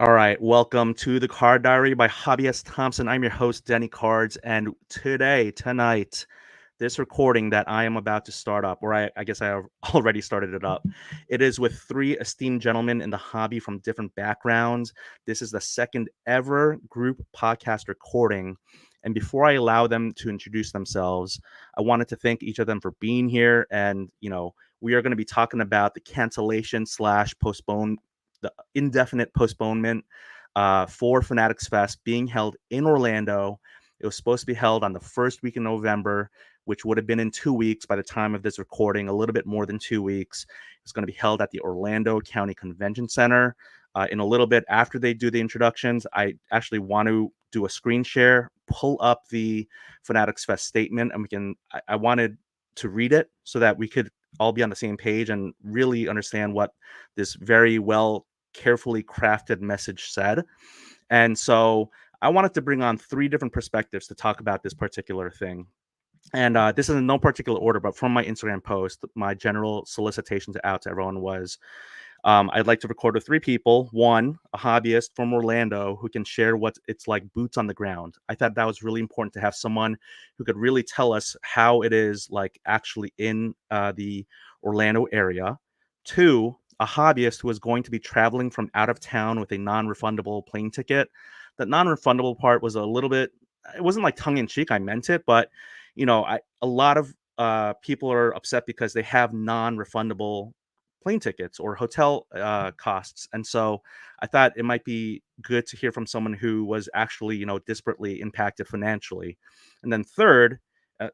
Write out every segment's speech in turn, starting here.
All right, welcome to the Card Diary by Hobbyist Thompson. I'm your host, Denny Cards, and tonight, this recording that I am about to start up, or I guess I have already started it up, it is with three esteemed gentlemen in the hobby from different backgrounds. This is the second ever group podcast recording. And before I allow them to introduce themselves, I wanted to thank each of them for being here. And, we are going to be talking about the cancellation slash postpone the indefinite postponement for Fanatics Fest being held in Orlando. It was supposed to be held on the first week in November, which would have been in 2 weeks by the time of this recording, a little bit more than 2 weeks. It's going to be held at the Orlando County Convention Center. In a little bit after they do the introductions, I actually want to do a screen share, pull up the Fanatics Fest statement, and I wanted to read it so that we could all be on the same page and really understand what this very well carefully crafted message said. And so I wanted to bring on three different perspectives to talk about this particular thing. And this is in no particular order, but from my Instagram post, my general solicitation out to everyone was I'd like to record with three people. One, a hobbyist from Orlando who can share what it's like boots on the ground. I thought that was really important to have someone who could really tell us how it is like actually in the Orlando area. Two, a hobbyist who is going to be traveling from out of town with a non-refundable plane ticket. That non-refundable part was a little bit, it wasn't like tongue in cheek. I meant it, but a lot of people are upset because they have non-refundable plane tickets or hotel costs. And so I thought it might be good to hear from someone who was actually, disparately impacted financially. And then third,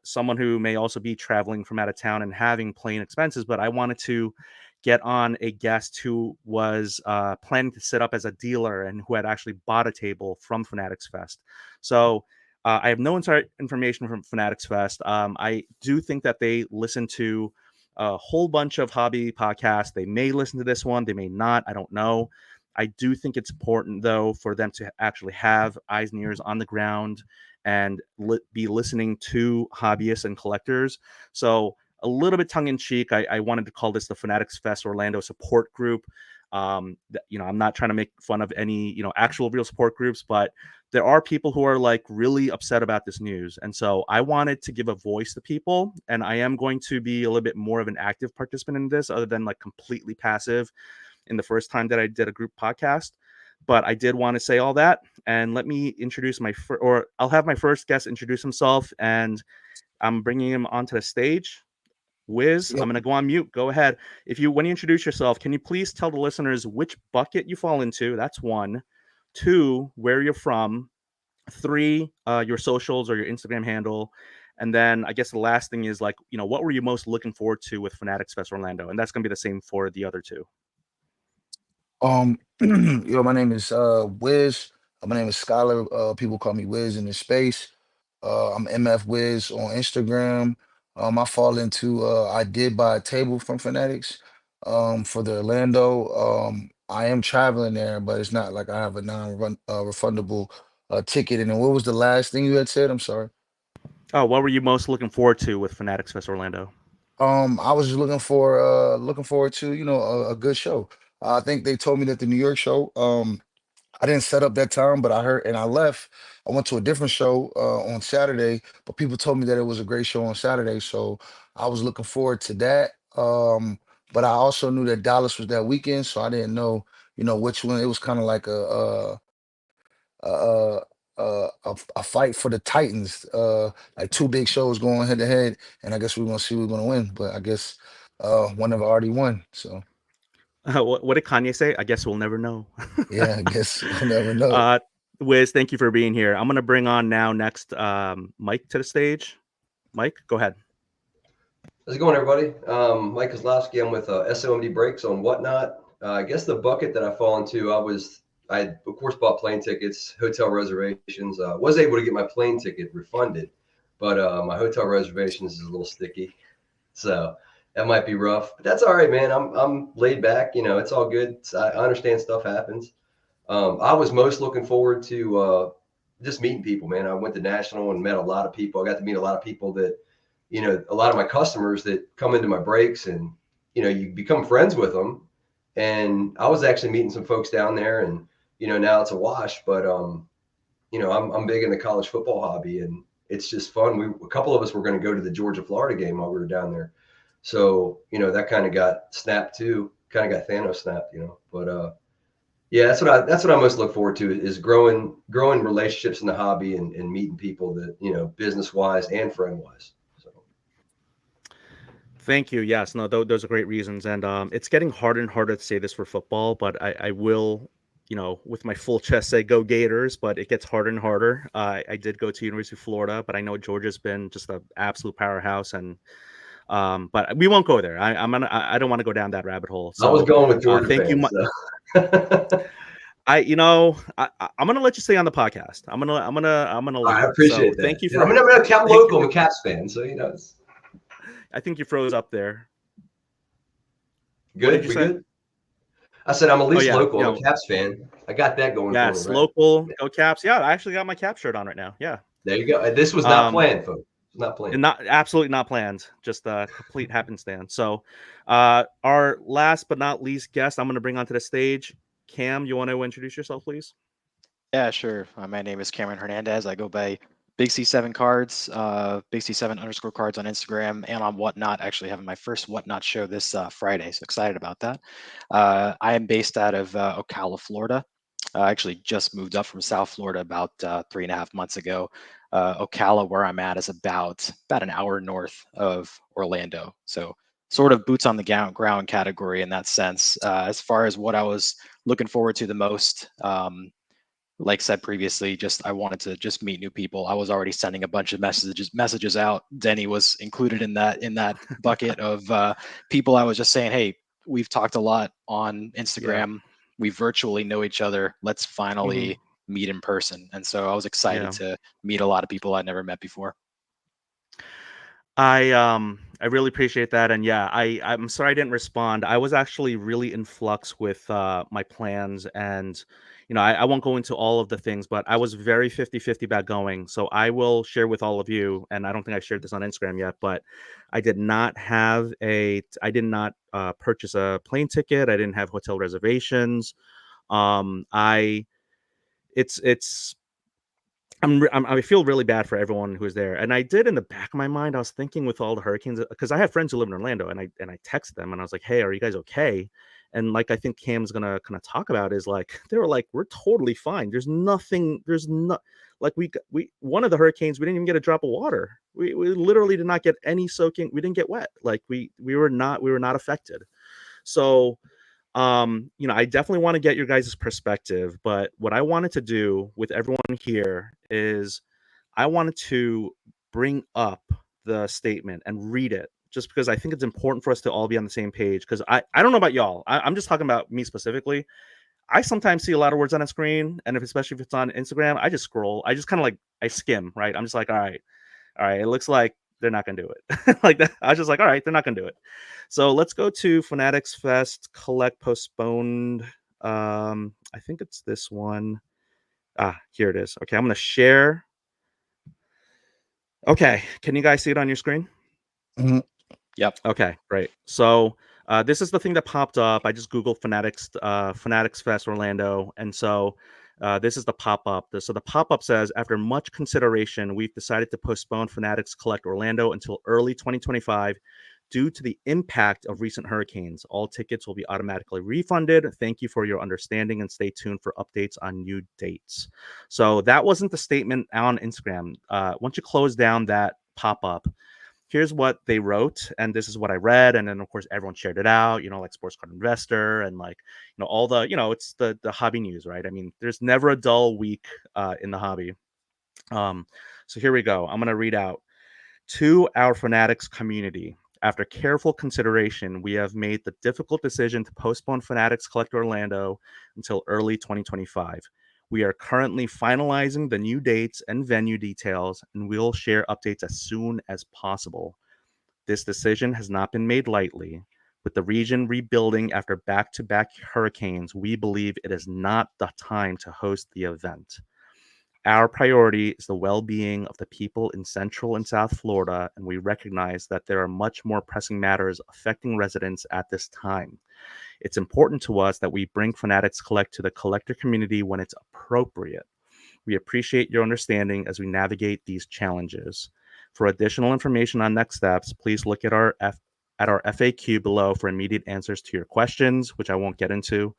someone who may also be traveling from out of town and having plane expenses. But I wanted to get on a guest who was planning to set up as a dealer and who had actually bought a table from Fanatics Fest. So I have no inside information from Fanatics Fest. I do think that they listen to a whole bunch of hobby podcasts. They may listen to this one, they may not. I don't know. I do think it's important, though, for them to actually have eyes and ears on the ground and be listening to hobbyists and collectors. So, a little bit tongue in cheek, I wanted to call this the Fanatics Fest Orlando support group. I'm not trying to make fun of any, actual real support groups, but there are people who are like really upset about this news. And so I wanted to give a voice to people. And I am going to be a little bit more of an active participant in this, other than like completely passive in the first time that I did a group podcast. But I did want to say all that. And let me introduce or I'll have my first guest introduce himself. And I'm bringing him onto the stage. Whiz, I'm Yep. going to go on mute. Go ahead. When you introduce yourself, can you please tell the listeners which bucket you fall into? That's one. Two, where you're from. Three, your socials or your Instagram handle. And then I guess the last thing is like, what were you most looking forward to with Fanatics Fest Orlando? And that's going to be the same for the other two. My name is Whiz. My name is Scholar. People call me Whiz in the space. I'm MF Wiz on Instagram. I fall into I did buy a table from Fanatics for the Orlando. I am traveling there, but it's not like I have a non-refundable ticket. And then what was the last thing you had said? I'm sorry. Oh, what were you most looking forward to with Fanatics Fest Orlando? I was just looking forward to, a good show. I think they told me that the New York show, I didn't set up that time, but I heard and I left. I went to a different show on Saturday, but people told me that it was a great show on Saturday, so I was looking forward to that. But I also knew that Dallas was that weekend, so I didn't know, which one. It was kind of like a fight for the Titans, like two big shows going head to head, and I guess we're gonna see who's gonna win. But I guess one of already won, so What did Kanye say? I guess we'll never know. yeah, I guess we'll never know. uh, Wiz, thank you for being here. I'm going to bring on now next Mike to the stage. Mike, go ahead. How's it going, everybody? Mike Kozlowski. I'm with SOMD Brakes on Whatnot. I guess the bucket that I fall into, I of course bought plane tickets, hotel reservations. Was able to get my plane ticket refunded, but my hotel reservations is a little sticky, so that might be rough. But that's all right, man. I'm laid back. It's all good. I understand stuff happens. I was most looking forward to just meeting people, man. I went to National and met a lot of people. I got to meet a lot of people that a lot of my customers that come into my breaks, and you become friends with them. And I was actually meeting some folks down there, and now it's a wash. But I'm big in the college football hobby, and it's just fun. A couple of us were going to go to the Georgia Florida game while we were down there, so that kind of got snapped too. Kind of got Thanos snapped, But yeah, that's what I most look forward to is growing relationships in the hobby and meeting people that business wise and friend wise. So Thank you. Yes, no, those are great reasons, and it's getting harder and harder to say this for football, but I will, with my full chest say go Gators, but it gets harder and harder. I did go to University of Florida, but I know Georgia's been just an absolute powerhouse, and but we won't go there. I don't want to go down that rabbit hole. I was So, going with Georgia thank you. fans. So. I'm gonna let you stay on the podcast. I'm gonna leave. I appreciate So that. thank you Yeah, for. I'm a Cap Thank local. you I'm a Caps fan, so I think you froze up there. What did good. you We say? good? I said I'm at Oh least yeah, local. I'm a Caps fan. I got that going for me, yes, right? local, go Caps. Yeah, I actually got my Cap shirt on right now. Yeah. There you go. This was not Um, planned, folks. Not planned. and not absolutely not planned, just a complete happenstance. So, our last but not least guest, I'm going to bring onto the stage. Cam, you want to introduce yourself, please? Yeah, sure. My name is Cameron Hernandez. I go by Big C7 Cards, Big C7 _ cards on Instagram and on Whatnot. Actually, having my first Whatnot show this Friday, so excited about that. I am based out of Ocala, Florida. I actually just moved up from South Florida about 3.5 months ago. Ocala, where I'm at, is about an hour north of Orlando. So sort of boots on the ground category in that sense. As far as what I was looking forward to the most, like said previously, just I wanted to just meet new people. I was already sending a bunch of messages out. Denny was included in that bucket of people. I was just saying, hey, we've talked a lot on Yeah. Instagram. We virtually know each other. Let's finally meet in person. And so I was excited Yeah. to meet a lot of people I'd never met before. I really appreciate that, and yeah, I'm sorry I didn't respond. I was actually really in flux with my plans, and I won't go into all of the things, but I was very 50-50 about going. So I will share with all of you, and I don't think I've shared this on Instagram yet, but I did not purchase a plane ticket. I didn't have hotel reservations. I it's I feel really bad for everyone who's there, and I did in the back of my mind. I was thinking with all the hurricanes, because I have friends who live in Orlando, and I texted them and I was like, "Hey, are you guys okay?" And like I think Cam's gonna kind of talk about is like they were like, "We're totally fine. There's nothing. There's not like we one of the hurricanes we didn't even get a drop of water. We literally did not get any soaking. We didn't get wet. Like we were not affected. So." I definitely want to get your guys' perspective, but what I wanted to do with everyone here is I wanted to bring up the statement and read it just because I think it's important for us to all be on the same page. Because I don't know about y'all. I'm just talking about me specifically. I sometimes see a lot of words on a screen, and especially if it's on Instagram, I just scroll. I just kind of like I skim, right? I'm just like, all right, it looks like they're not gonna do it. Like that. I was just like, all right, they're not gonna do it. So let's go to Fanatics Fest Collect Postponed. I think it's this one. Here it is. Okay, I'm gonna share. Okay, can you guys see it on your screen? Mhm. Yep. Okay, great. So this is the thing that popped up. I just Googled Fanatics Fest Orlando, and so this is the pop-up. So the pop-up says, after much consideration, we've decided to postpone Fanatics Collect Orlando until early 2025 due to the impact of recent hurricanes. All tickets will be automatically refunded. Thank you for your understanding and stay tuned for updates on new dates. So that wasn't the statement on Instagram. Once you close down that pop-up, here's what they wrote, and this is what I read, and then of course everyone shared it out, like Sports Card Investor and like all the it's the hobby news, right? I mean, there's never a dull week in the hobby. So here we go. I'm going to read out: to our Fanatics community, after careful consideration, we have made the difficult decision to postpone Fanatics Collect Orlando until early 2025. We are currently finalizing the new dates and venue details, and we'll share updates as soon as possible. This decision has not been made lightly. With the region rebuilding after back-to-back hurricanes, we believe it is not the time to host the event. Our priority is the well-being of the people in Central and South Florida, and we recognize that there are much more pressing matters affecting residents at this time. It's important to us that we bring Fanatics Collect to the collector community when it's appropriate. We appreciate your understanding as we navigate these challenges. For additional information on next steps, please look at our FAQ below for immediate answers to your questions, which I won't get into.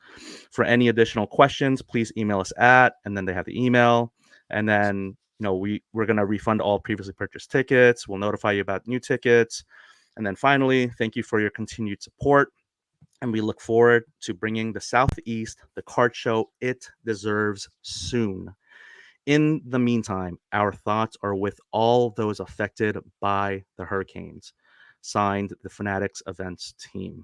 For any additional questions, please email us at, and then they have the email. And then, we're going to refund all previously purchased tickets. We'll notify you about new tickets. And then finally, thank you for your continued support. And we look forward to bringing the Southeast the card show it deserves soon. In the meantime, our thoughts are with all those affected by the hurricanes. Signed, the Fanatics Events team.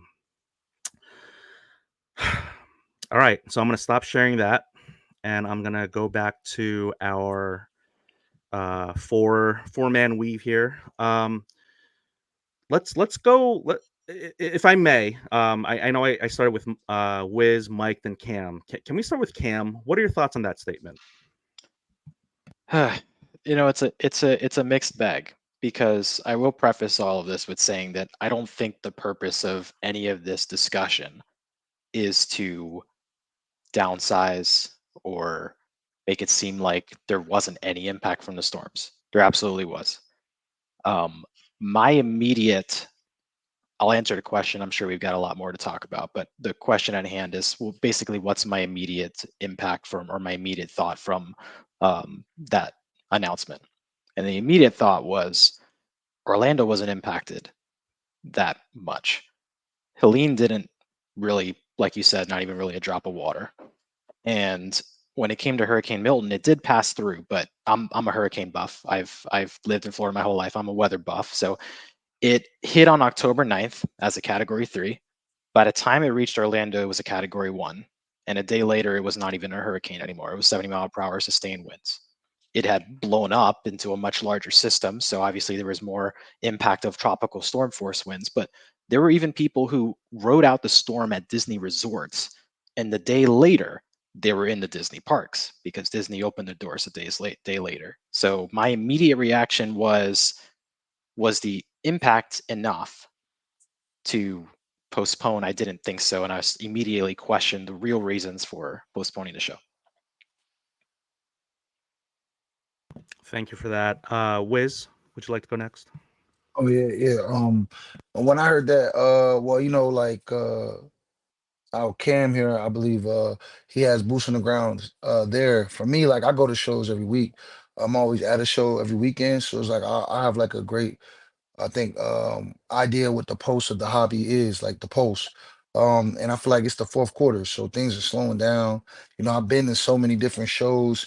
All right, so I'm going to stop sharing that, and I'm going to go back to our four-man weave here. Let's go. If I may, I know I started with Whiz, Mike, then Cam. Can we start with Cam? What are your thoughts on that statement? It's a mixed bag, because I will preface all of this with saying that I don't think the purpose of any of this discussion is to downsize or make it seem like there wasn't any impact from the storms. There absolutely was. My immediate, I'll answer the question. I'm sure we've got a lot more to talk about, but the question at hand is, well, basically, what's my immediate impact from, or my immediate thought from that announcement? And the immediate thought was Orlando wasn't impacted that much. Helene didn't really, like you said, not even really a drop of water. And when it came to Hurricane Milton, it did pass through, but I'm a hurricane buff. I've lived in Florida my whole life. I'm a weather buff. So it hit on October 9th as a Category 3. By the time it reached Orlando, it was a Category 1. And a day later, it was not even a hurricane anymore. It was 70-mile-per-hour sustained winds. It had blown up into a much larger system, so obviously there was more impact of tropical storm force winds. But there were even people who rode out the storm at Disney resorts, and the day later, they were in the Disney parks because Disney opened the doors a day later. So my immediate reaction was the impact enough to postpone? I didn't think so, and I immediately questioned the real reasons for postponing the show. Thank you for that. Wiz, would you like to go next? Oh yeah, yeah. When I heard that, well, our Cam here, I believe he has boots on the ground there. For me, like I go to shows every week. I'm always at a show every weekend, so it's like I have like a great, I think, idea what the pulse of the hobby is, like the pulse. And I feel like it's the fourth quarter, so things are slowing down. I've been in so many different shows,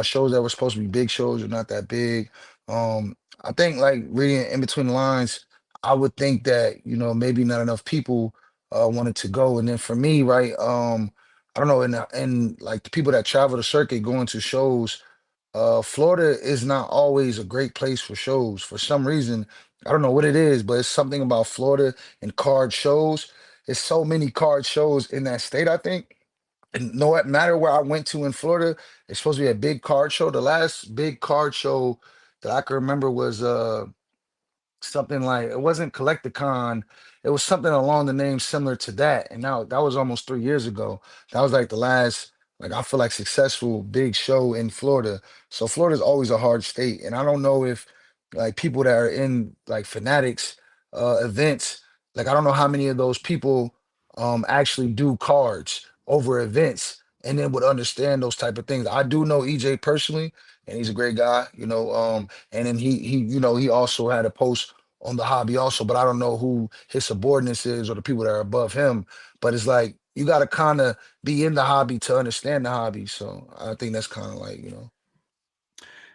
shows that were supposed to be big shows are not that big. I think like reading in between the lines, I would think that, maybe not enough people wanted to go. And then for me, right, I don't know, and like the people that travel the circuit going to shows, Florida is not always a great place for shows. For some reason, I don't know what it is, but it's something about Florida and card shows. There's so many card shows in that state, I think. And no matter where I went to in Florida, it's supposed to be a big card show. The last big card show that I can remember was something like, it wasn't Collecticon. It was something along the name similar to that. And now that was almost 3 years ago. That was like the last, like I feel like successful big show in Florida. So Florida's always a hard state. And I don't know if like people that are in like Fanatics events, like I don't know how many of those people actually do cards over events and then would understand those type of things. I do know EJ personally, and he's a great guy, and then he also had a post on the hobby also, but I don't know who his subordinates is or the people that are above him. But it's like you got to kind of be in the hobby to understand the hobby. So I think that's kind of like.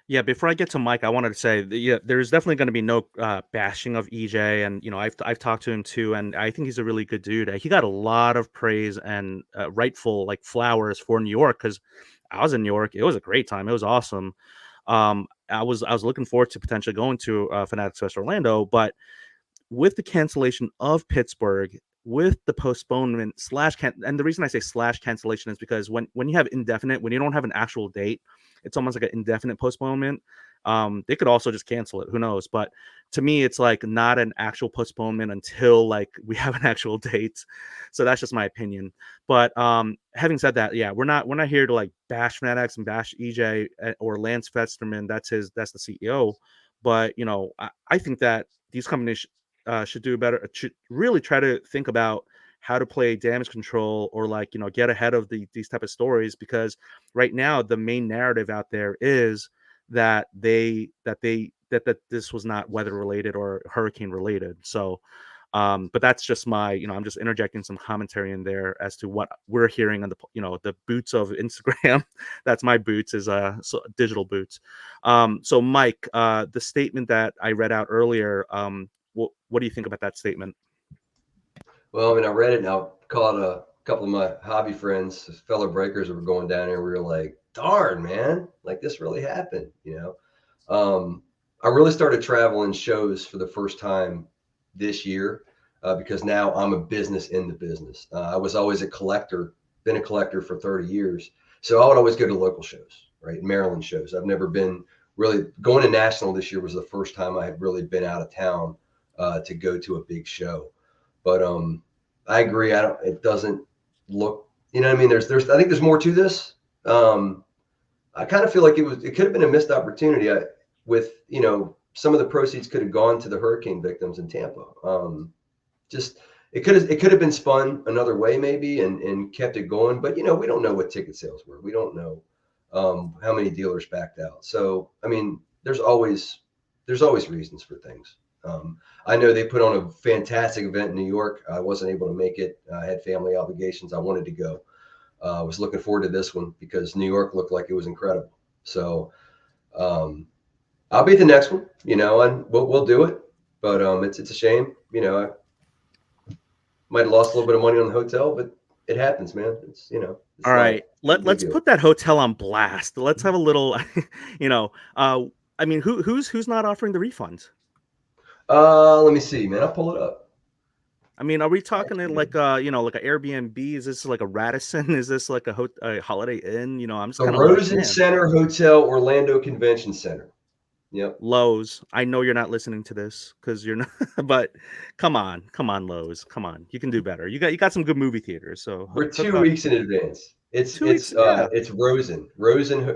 Yeah, before I get to Mike, I wanted to say, yeah, there's definitely going to be no bashing of EJ, and I've talked to him too, and I think he's a really good dude. He got a lot of praise and rightful like flowers for New York, because I was in New York. It was a great time. It was awesome. I was looking forward to potentially going to Fanatics Fest Orlando, but with the cancellation of Pittsburgh, with the postponement and the reason I say slash cancellation is because when you have indefinite, when you don't have an actual date, it's almost like an indefinite postponement. They could also just cancel it. Who knows? But to me, it's like not an actual postponement until like we have an actual date. So that's just my opinion. But having said that, yeah, we're not here to like bash Fanatics and bash EJ or Lance Festerman. That's the CEO. But I think that these companies should do better. Should really try to think about how to play damage control or like get ahead of these type of stories, because right now the main narrative out there is that that this was not weather related or hurricane related. So but that's just my I'm just interjecting some commentary in there as to what we're hearing on the boots of Instagram. That's my boots, is digital boots. So Mike, the statement that I read out earlier, what do you think about that statement? Well, I mean, I read it and I called a couple of my hobby friends, fellow breakers that were going down there. We were like, darn, man, like this really happened, I really started traveling shows for the first time this year because now I'm a business in the business. I was always a collector, been a collector for 30 years. So I would always go to local shows, right? Maryland shows. I've never been really going to national this year was the first time I had really been out of town to go to a big show. But I agree. It doesn't look, you know what I mean? There's I think there's more to this. I kind of feel like it could have been a missed opportunity with, some of the proceeds could have gone to the hurricane victims in Tampa. Just it could have been spun another way maybe and kept it going. But, we don't know what ticket sales were. We don't know how many dealers backed out. So, I mean, there's always reasons for things. I know they put on a fantastic event in New York. I wasn't able to make it. I had family obligations. I wanted to go. I was looking forward to this one because New York looked like it was incredible. So I'll be at the next one, and we'll do it. But it's a shame. I might have lost a little bit of money on the hotel, but it happens, man. It's it's All right, let's deal. put that hotel on blast. Let's have a little, I mean, who's not offering the refund? Let me see, man. I'll pull it up. I mean, are we talking like like an Airbnb? Is this like a Radisson? Is this like a Holiday Inn? I'm just The kind of like, Rosen man. Center Hotel, Orlando Convention Center. Yep. Lowe's, I know you're not listening to this because you're not, but come on, Lowe's, come on, you can do better. You got some good movie theaters, so We're hook 2 up. weeks in advance. It's 2 weeks, it's yeah. it's Rosen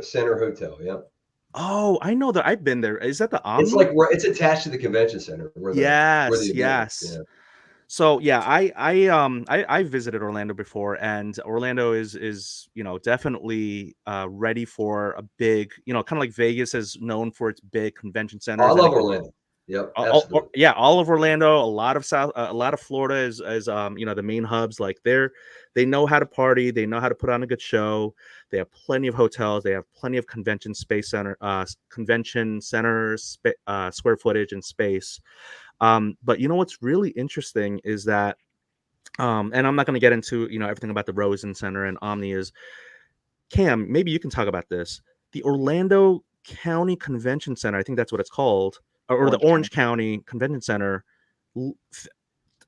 Center Hotel. Yep. Oh, I know that. I've been there. Is that the It's Omni? like it's attached to the convention center where the Yes, event is. yes. Yeah. So yeah, I visited Orlando before, and Orlando is definitely ready for a big, kind of like Vegas is known for its big convention Oh, I centers, and love Orlando. Yep, all absolutely. yeah, all of Orlando, a lot of a lot of Florida is the main hubs. Like they know how to party, they know how to put on a good show. They have plenty of hotels, they have plenty of convention center square footage and space. But what's really interesting is that, and I'm not going to get into everything about the Rosen Center and Omni. Is Cam, maybe you can talk about this. The Orlando County Convention Center, I think that's what it's called, or the Orange County Convention Center.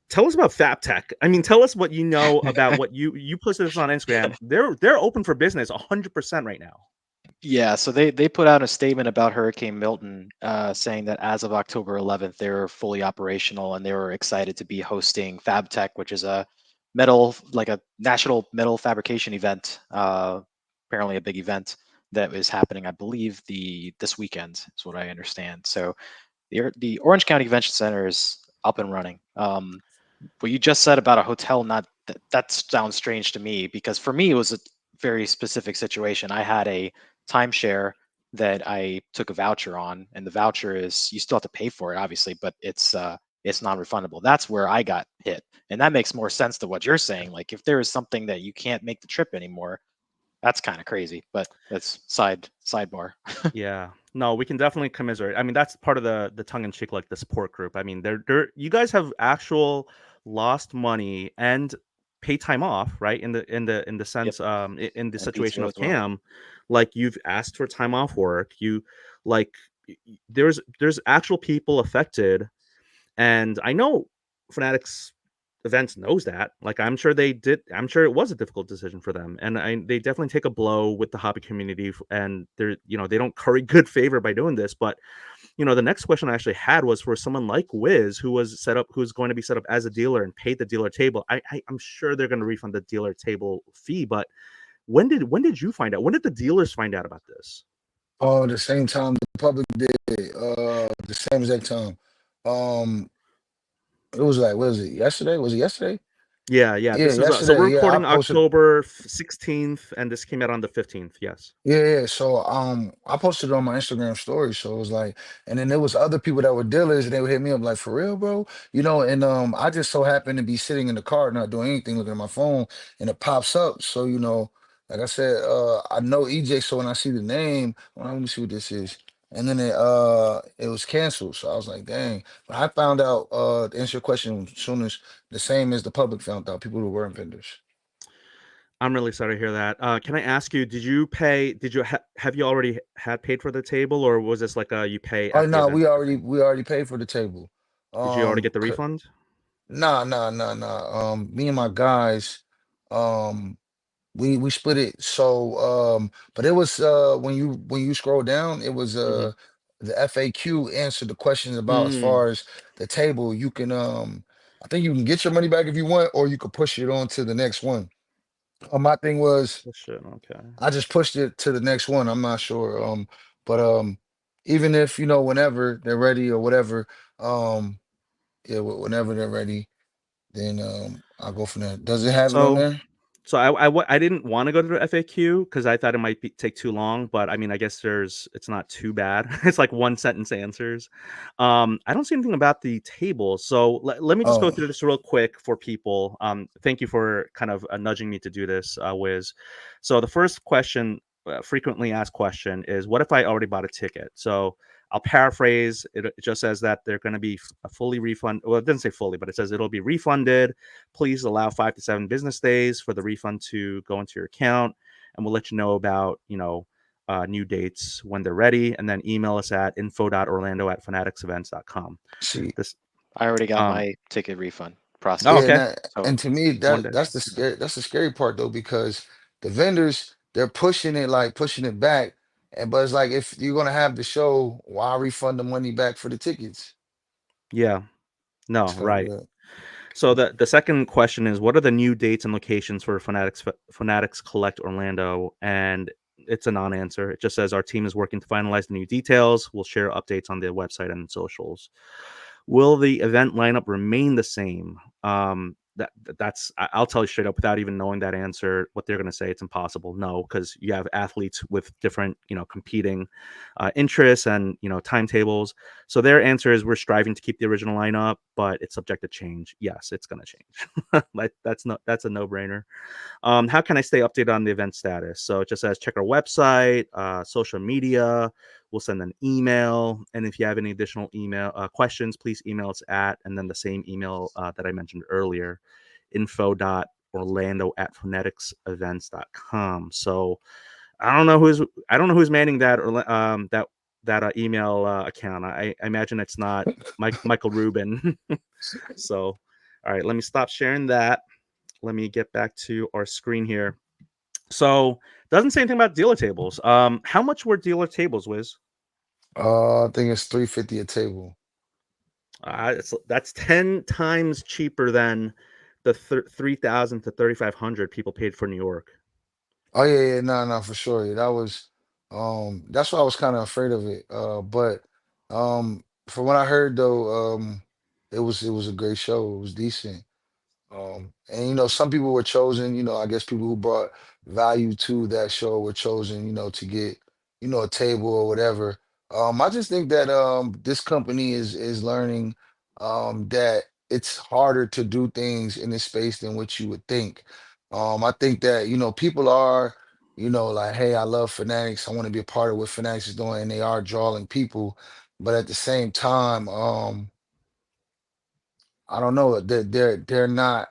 Tell us about FabTech. I mean, tell us what you know about what you posted this on Instagram. They're open for business 100% right now. Yeah, so they put out a statement about Hurricane Milton, saying that as of October 11th, they're fully operational and they were excited to be hosting FabTech, which is a like a national metal fabrication event, apparently a big event that is happening, I believe, this weekend is what I understand. So the Orange County Convention Center is up and running. What you just said about a hotel, not that sounds strange to me, because for me it was a very specific situation. I had a timeshare that I took a voucher on, and the voucher is, you still have to pay for it, obviously, but it's non-refundable. That's where I got hit, and that makes more sense to what you're saying. Like if there is something that you can't make the trip anymore, that's kind of crazy. But that's sidebar. Yeah. No, we can definitely commiserate. I mean, that's part of the tongue in cheek, like the support group. I mean, you guys have actual lost money and pay time off, right? In the Yep, sense, in the and situation PTO of as well. Cam, like you've asked for time off work. You like there's actual people affected, and I know Fanatics events knows that. Like, I'm sure they did. I'm sure it was a difficult decision for them, and they definitely take a blow with the hobby community, and they're they don't curry good favor by doing this. But the next question I actually had was for someone like Whiz, who's going to be set up as a dealer and paid the dealer table. I'm sure they're going to refund the dealer table fee, but when did you find out? When did the dealers find out about this? Oh, the same time the public did, the same exact time. Um, it was like, what was it? Yesterday? Was it yesterday? Yeah, yeah. Yeah, This is so we're yesterday. Yeah, I recording posted. October 16th, and this came out on the 15th. Yes. Yeah, yeah. So I posted it on my Instagram story. So it was like, and then there was other people that were dealers and they would hit me up like, for real, bro? And I just so happened to be sitting in the car not doing anything, looking at my phone, and it pops up. So, like I said, I know EJ, so when I see the name, well, let me see what this is. And then it was canceled. So I was like, dang. But I found out to answer your question as soon as the same as the public found out, people who weren't vendors. I'm really sorry to hear that. Can I ask you, did you pay? Have you already had paid for the table, or was this like you pay Oh at the no, event we type of already thing? we already paid for the table. Did you already Um, get the refund? Nah, nah, nah, nah. Me and my guys, um, we split it. So, but it was when you scroll down, it was Mm-hmm. the FAQ answered the questions about as Mm. far as the table. You can I think you can get your money back if you want, or you could push it on to the next one. My thing was Oh, shit. Okay. I just pushed it to the next one. I'm not sure. But even if whenever they're ready or whatever, um, yeah, whenever they're ready. Then I'll go from there. Does it have it on So there? So I didn't want to go to the FAQ because I thought it might take too long, but I mean, I guess it's not too bad. It's like one sentence answers. I don't see anything about the table. So let me just go Oh, through this real quick for people. Thank you for kind of nudging me to do this, Wiz. So the first question, frequently asked question is, what if I already bought a ticket? So I'll paraphrase. It just says that they're going to be a fully refund. Well, it doesn't say fully, but it says it'll be refunded. Please allow 5 to 7 business days for the refund to go into your account, and we'll let you know about new dates when they're ready. And then email us at info.orlando@fanaticsevents.com. see, This I already got um my ticket refund oh, yeah, processed. and okay. that, So and to me One that day. that's the scary part though, because the vendors they're pushing it back, but it's like if you're gonna have the show, why refund the money back for the tickets? Yeah. No, So right. yeah. So the second question is, what are the new dates and locations for Fanatics Collect Orlando? And it's a non-answer. It just says our team is working to finalize the new details. We'll share updates on the website and socials. Will the event lineup remain the same? I'll tell you straight up without even knowing that answer, what they're going to say. It's impossible. No, because you have athletes with different, competing interests and timetables. So their answer is we're striving to keep the original lineup, but it's subject to change. Yes, it's going to change. That's a no brainer. How can I stay updated on the event status? So it just says check our website, social media. We'll send an email, and if you have any additional email questions, please email us at, and then the same email that I mentioned earlier, info.orlando@fanaticsevents.com. So I don't know who's manning that or that email account. I imagine it's not Michael Rubin. So, all right, let me stop sharing that. Let me get back to our screen here. So, doesn't say anything about dealer tables. How much were dealer tables, Wiz? I think it's 350 a table. That's 10 times cheaper than the 3,000 to 3,500 people paid for New York. Oh yeah, yeah, no, no, for sure. Yeah, that was that's why I was kind of afraid of it. But from what I heard though, it was a great show. It was decent. And some people were chosen, I guess people who brought value to that show were chosen, to get, a table or whatever. I just think that this company is learning that it's harder to do things in this space than what you would think. I think that, people are, like, hey, I love Fanatics. I want to be a part of what Fanatics is doing, and they are drawing people. But at the same time, I don't know, they're not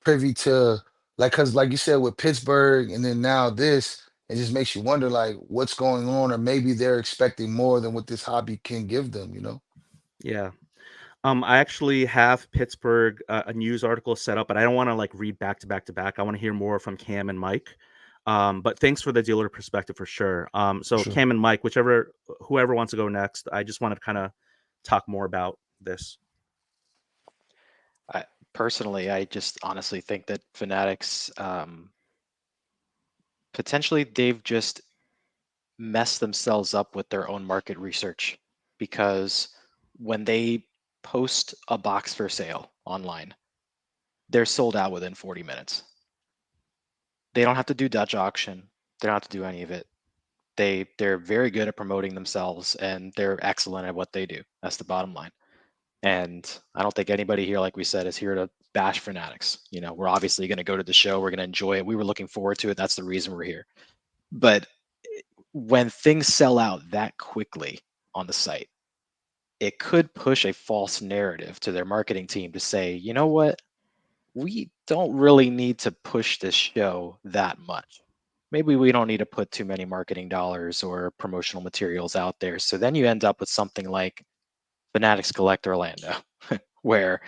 privy to, like, because like you said with Pittsburgh and then now this, it just makes you wonder like what's going on, or maybe they're expecting more than what this hobby can give them. Yeah. I actually have Pittsburgh a news article set up, but I don't want to like read back to back to back. I want to hear more from Cam and Mike. But thanks for the dealer perspective for sure. So Sure. Cam and Mike, whoever wants to go next, I just wanted to kind of talk more about this. Personally, I just honestly think that Fanatics, potentially they've just messed themselves up with their own market research, because when they post a box for sale online, they're sold out within 40 minutes. They don't have to do Dutch auction. They don't have to do any of it. They're very good at promoting themselves, and they're excellent at what they do. That's the bottom line. And I don't think anybody here, like we said, is here to bash Fanatics. We're obviously going to go to the show. We're going to enjoy it. We were looking forward to it. That's the reason we're here. But when things sell out that quickly on the site, it could push a false narrative to their marketing team to say, you know what, we don't really need to push this show that much. Maybe we don't need to put too many marketing dollars or promotional materials out there. So then you end up with something like Fanatics Collect Orlando, where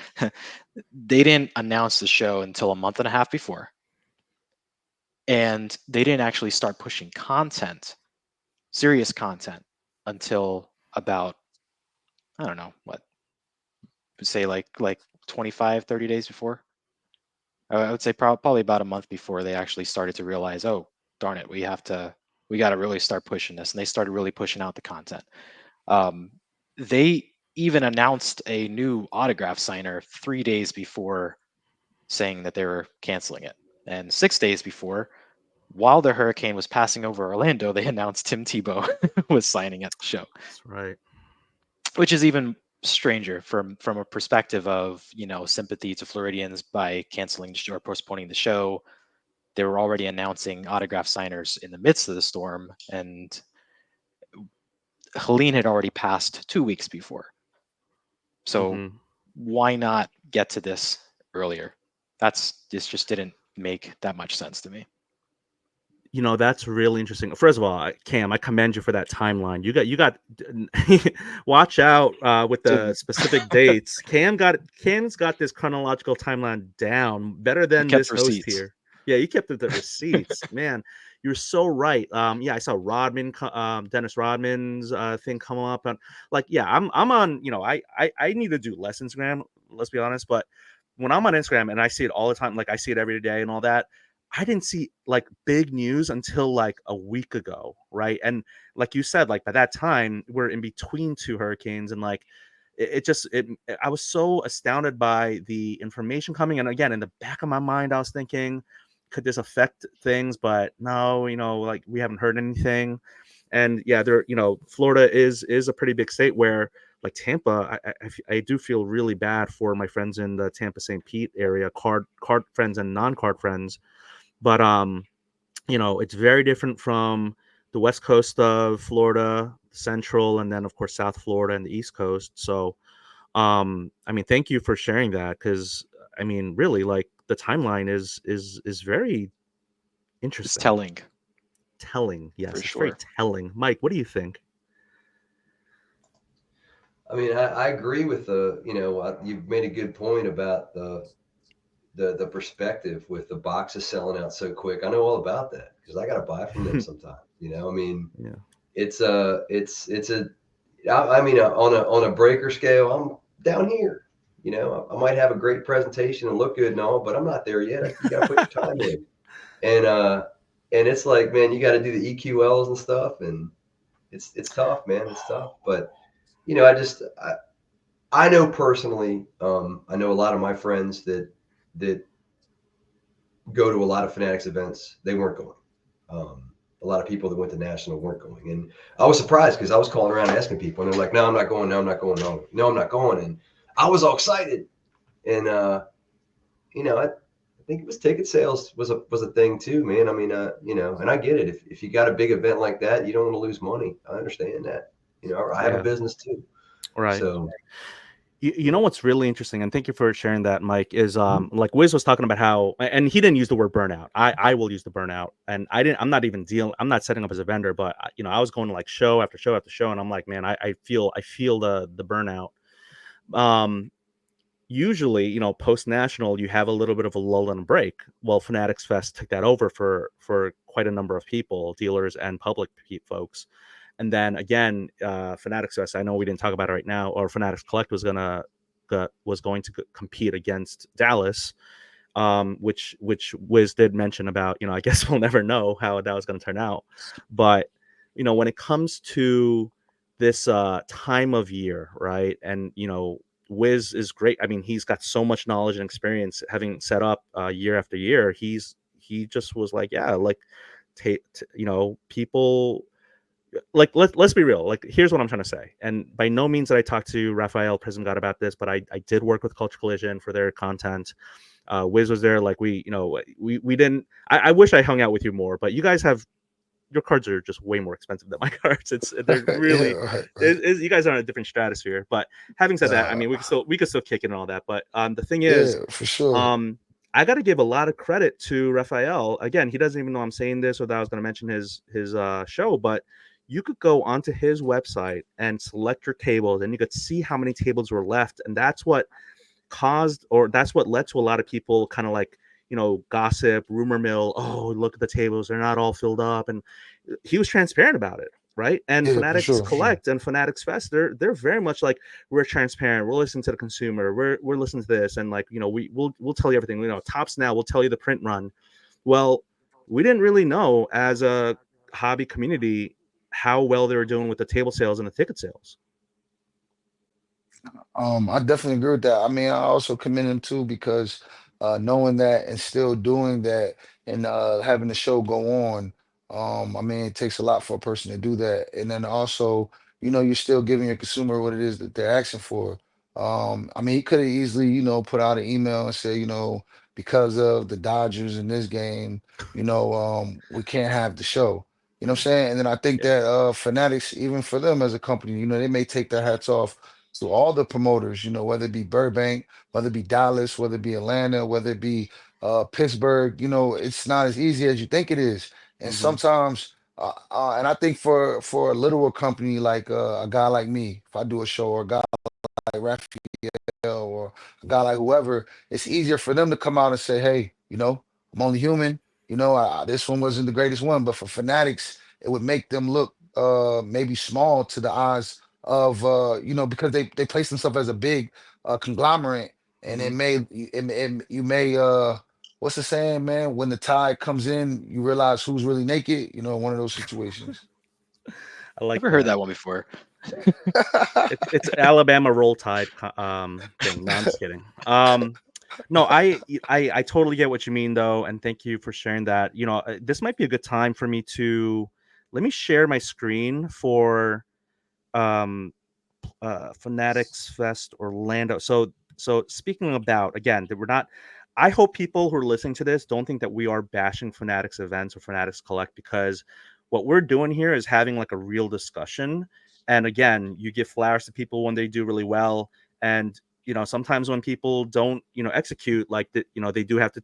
they didn't announce the show until a month and a half before. And they didn't actually start pushing content, serious content, until about, I don't know, what, say like 25, 30 days before. I would say probably about a month before they actually started to realize, oh, darn it, we got to really start pushing this. And they started really pushing out the content. They even announced a new autograph signer 3 days before, saying that they were canceling it. And 6 days before, while the hurricane was passing over Orlando, they announced Tim Tebow was signing at the show. That's right. Which is even stranger from a perspective of sympathy to Floridians by canceling or postponing the show. They were already announcing autograph signers in the midst of the storm, and Helene had already passed 2 weeks before. So Mm-hmm. why not get to this earlier? This just didn't make that much sense to me. That's really interesting. First of all, Cam, I commend you for that timeline. You got watch out with the Didn't. specific dates. Cam's got this chronological timeline down better I than kept this host receipts. here. Yeah, you kept the receipts. Man, you're so right. Yeah, I saw Dennis Rodman's thing come up, and like, yeah, I'm on. I need to do less Instagram. Let's be honest, but when I'm on Instagram and I see it all the time, like I see it every day and all that, I didn't see like big news until like a week ago, right? And like you said, like by that time we're in between two hurricanes, and like I was so astounded by the information coming. And again, in the back of my mind, I was thinking, could this affect things? But no, like we haven't heard anything. And yeah, Florida is a pretty big state where like Tampa, I do feel really bad for my friends in the Tampa St. Pete area, card friends and non-card friends. But it's very different from the west coast of Florida, Central, and then of course South Florida and the East Coast. So I mean, thank you for sharing that, because I mean, really, like the timeline is very It's interesting. telling, Telling. Yes, for it's very sure. telling. Mike, what do you think? I mean, I agree with you've made a good point about the perspective with the boxes selling out so quick. I know all about that because I got to buy from them sometimes. I mean, Yeah. it's I mean, on a breaker scale, I'm down here. I might have a great presentation and look good and all, but I'm not there yet. You got to put your time in, and it's like, man, you got to do the EQLs and stuff, and it's tough, man. It's tough, but I know personally, I know a lot of my friends that go to a lot of Fanatics events. They weren't going. A lot of people that went to national weren't going, and I was surprised because I was calling around asking people, and they're like, "No, I'm not going. No, I'm not going. No, I'm not going." And I was all excited, and I think it was ticket sales was a thing too, man. I mean, and I get it. If you got a big event like that, you don't want to lose money. I understand that. I have a Yeah. business too, Right. so. You know what's really interesting, and thank you for sharing that, Mike, is like Wiz was talking about how, and he didn't use the word burnout. I will use the burnout, and I'm not even I'm not setting up as a vendor, but I was going to like show after show after show, and I'm like, man, I feel the burnout. Um, Usually, post national, you have a little bit of a lull and a break. Well, Fanatics Fest took that over for quite a number of people, dealers and public folks. And then again, Fanatics Fest, I know we didn't talk about it right now, or Fanatics Collect was going to compete against Dallas, which Wiz did mention about. I guess we'll never know how that was going to turn out. But when it comes to this time of year, right? And Wiz is great. I mean, he's got so much knowledge and experience having set up year after year. He just was like, yeah, like, people, like, let's be real. Like, here's what I'm trying to say. And by no means did I talk to Raphael Prison God about this, but I did work with Culture Collision for their content. Wiz was there. Like, we didn't. I wish I hung out with you more, but you guys have, your cards are just way more expensive than my cards. They're Yeah, really, right. you guys are on a different stratosphere. But having said that, I Uh, mean, we could still kick it and all that. But the thing is, yeah, for sure. I got to give a lot of credit to Raphael. Again, he doesn't even know I'm saying this or that I was going to mention his show, but you could go onto his website and select your tables, and you could see how many tables were left, and that's what led to a lot of people kind of like, gossip, rumor mill. Oh, look at the tables, they're not all filled up. And he was transparent about it, right? And Yeah, for Fanatics sure, for sure. Collect and Fanatics Fest, they're very much like, we're transparent, we're listening to the consumer, we're listening to this, and like, we'll tell you everything. Tops Now will tell you the print run. Well, we didn't really know as a hobby community how well they were doing with the table sales and the ticket sales. I definitely agree with that. I mean, I also commend him too because knowing that and still doing that and having the show go on, I mean, it takes a lot for a person to do that. And then also, you're still giving your consumer what it is that they're asking for. I mean, he could have easily, put out an email and say, because of the Dodgers in this game, we can't have the show. You know what I'm saying? And then I think Yeah. that Fanatics, even for them as a company, they may take their hats off to all the promoters, whether it be Burbank, whether it be Dallas, whether it be Atlanta, whether it be Pittsburgh, it's not as easy as you think it is. And Mm-hmm. sometimes, and I think for a littler company like a guy like me, if I do a show or a guy like Raphael or a guy like whoever, it's easier for them to come out and say, hey, I'm only human. This one wasn't the greatest one, but for Fanatics, it would make them look maybe small to the eyes of because they place themselves as a big conglomerate, and Mm-hmm. you may what's the saying, man? When the tide comes in, you realize who's really naked. One of those situations. I like Never heard that. that one before. It's Alabama Roll Tide thing. No, I'm just kidding. No, I totally get what you mean though, and thank you for sharing that. This might be a good time for me to let me share my screen for um Fanatics Fest Orlando. So speaking about, again, that we're not. I hope people who are listening to this don't think that we are bashing Fanatics events or Fanatics Collect, because what we're doing here is having like a real discussion. And again, you give flowers to people when they do really well, and sometimes when people don't execute like that, they do have to.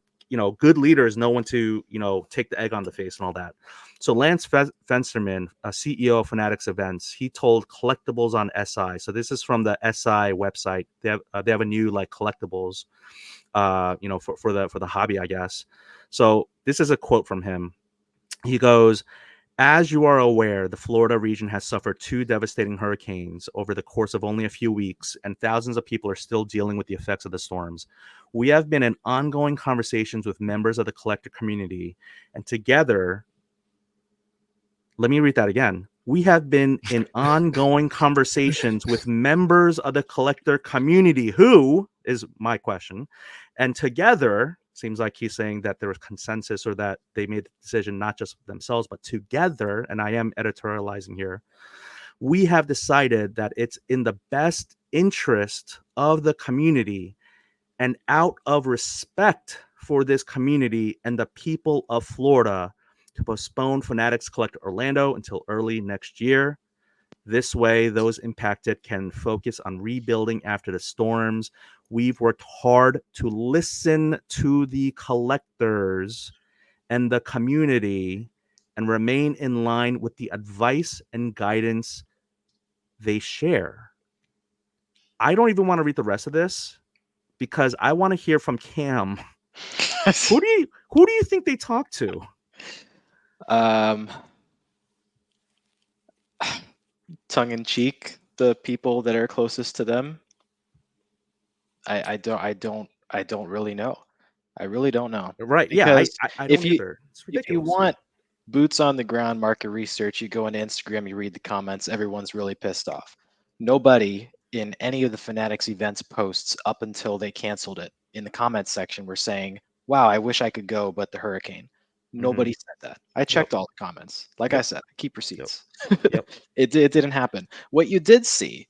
Good leaders know when to take the egg on the face and all that. So Lance Fensterman, a CEO of Fanatics Events, he told Collectibles on SI. So this is from the SI website. They have a new like collectibles, for the hobby, I guess. So this is a quote from him. He goes, "As you are aware, the Florida region has suffered two devastating hurricanes over the course of only a few weeks, and thousands of people are still dealing with the effects of the storms. We have been in ongoing conversations with members of the collector community, and together, let me read that again. We have been in ongoing conversations with members of the collector community. Who is my question? And together, seems like he's saying that there was consensus, or that they made the decision not just themselves, but together. And I am editorializing here. We have decided that it's in the best interest of the community and out of respect for this community and the people of Florida to postpone Fanatics Collect Orlando until early next year. This way, those impacted can focus on rebuilding after the storms. We've worked hard to listen to the collectors and the community and remain in line with the advice and guidance they share." I don't even want to read the rest of this because I want to hear from Cam. Who do you think they talked to? Tongue in cheek, the people that are closest to them. I don't really know. I really don't know. Right? Yeah, Because I if don't you either. It's if you ridiculous. want boots on the ground market research, you go into Instagram, you read the comments, everyone's really pissed off. Nobody in any of the Fanatics events posts up until they canceled it in the comments section were saying, wow, I wish I could go, but the hurricane. Nobody said that. I Yep. checked all the comments. Like I Yep. said, I keep Yep. receipts. Yep. It didn't happen. What you did see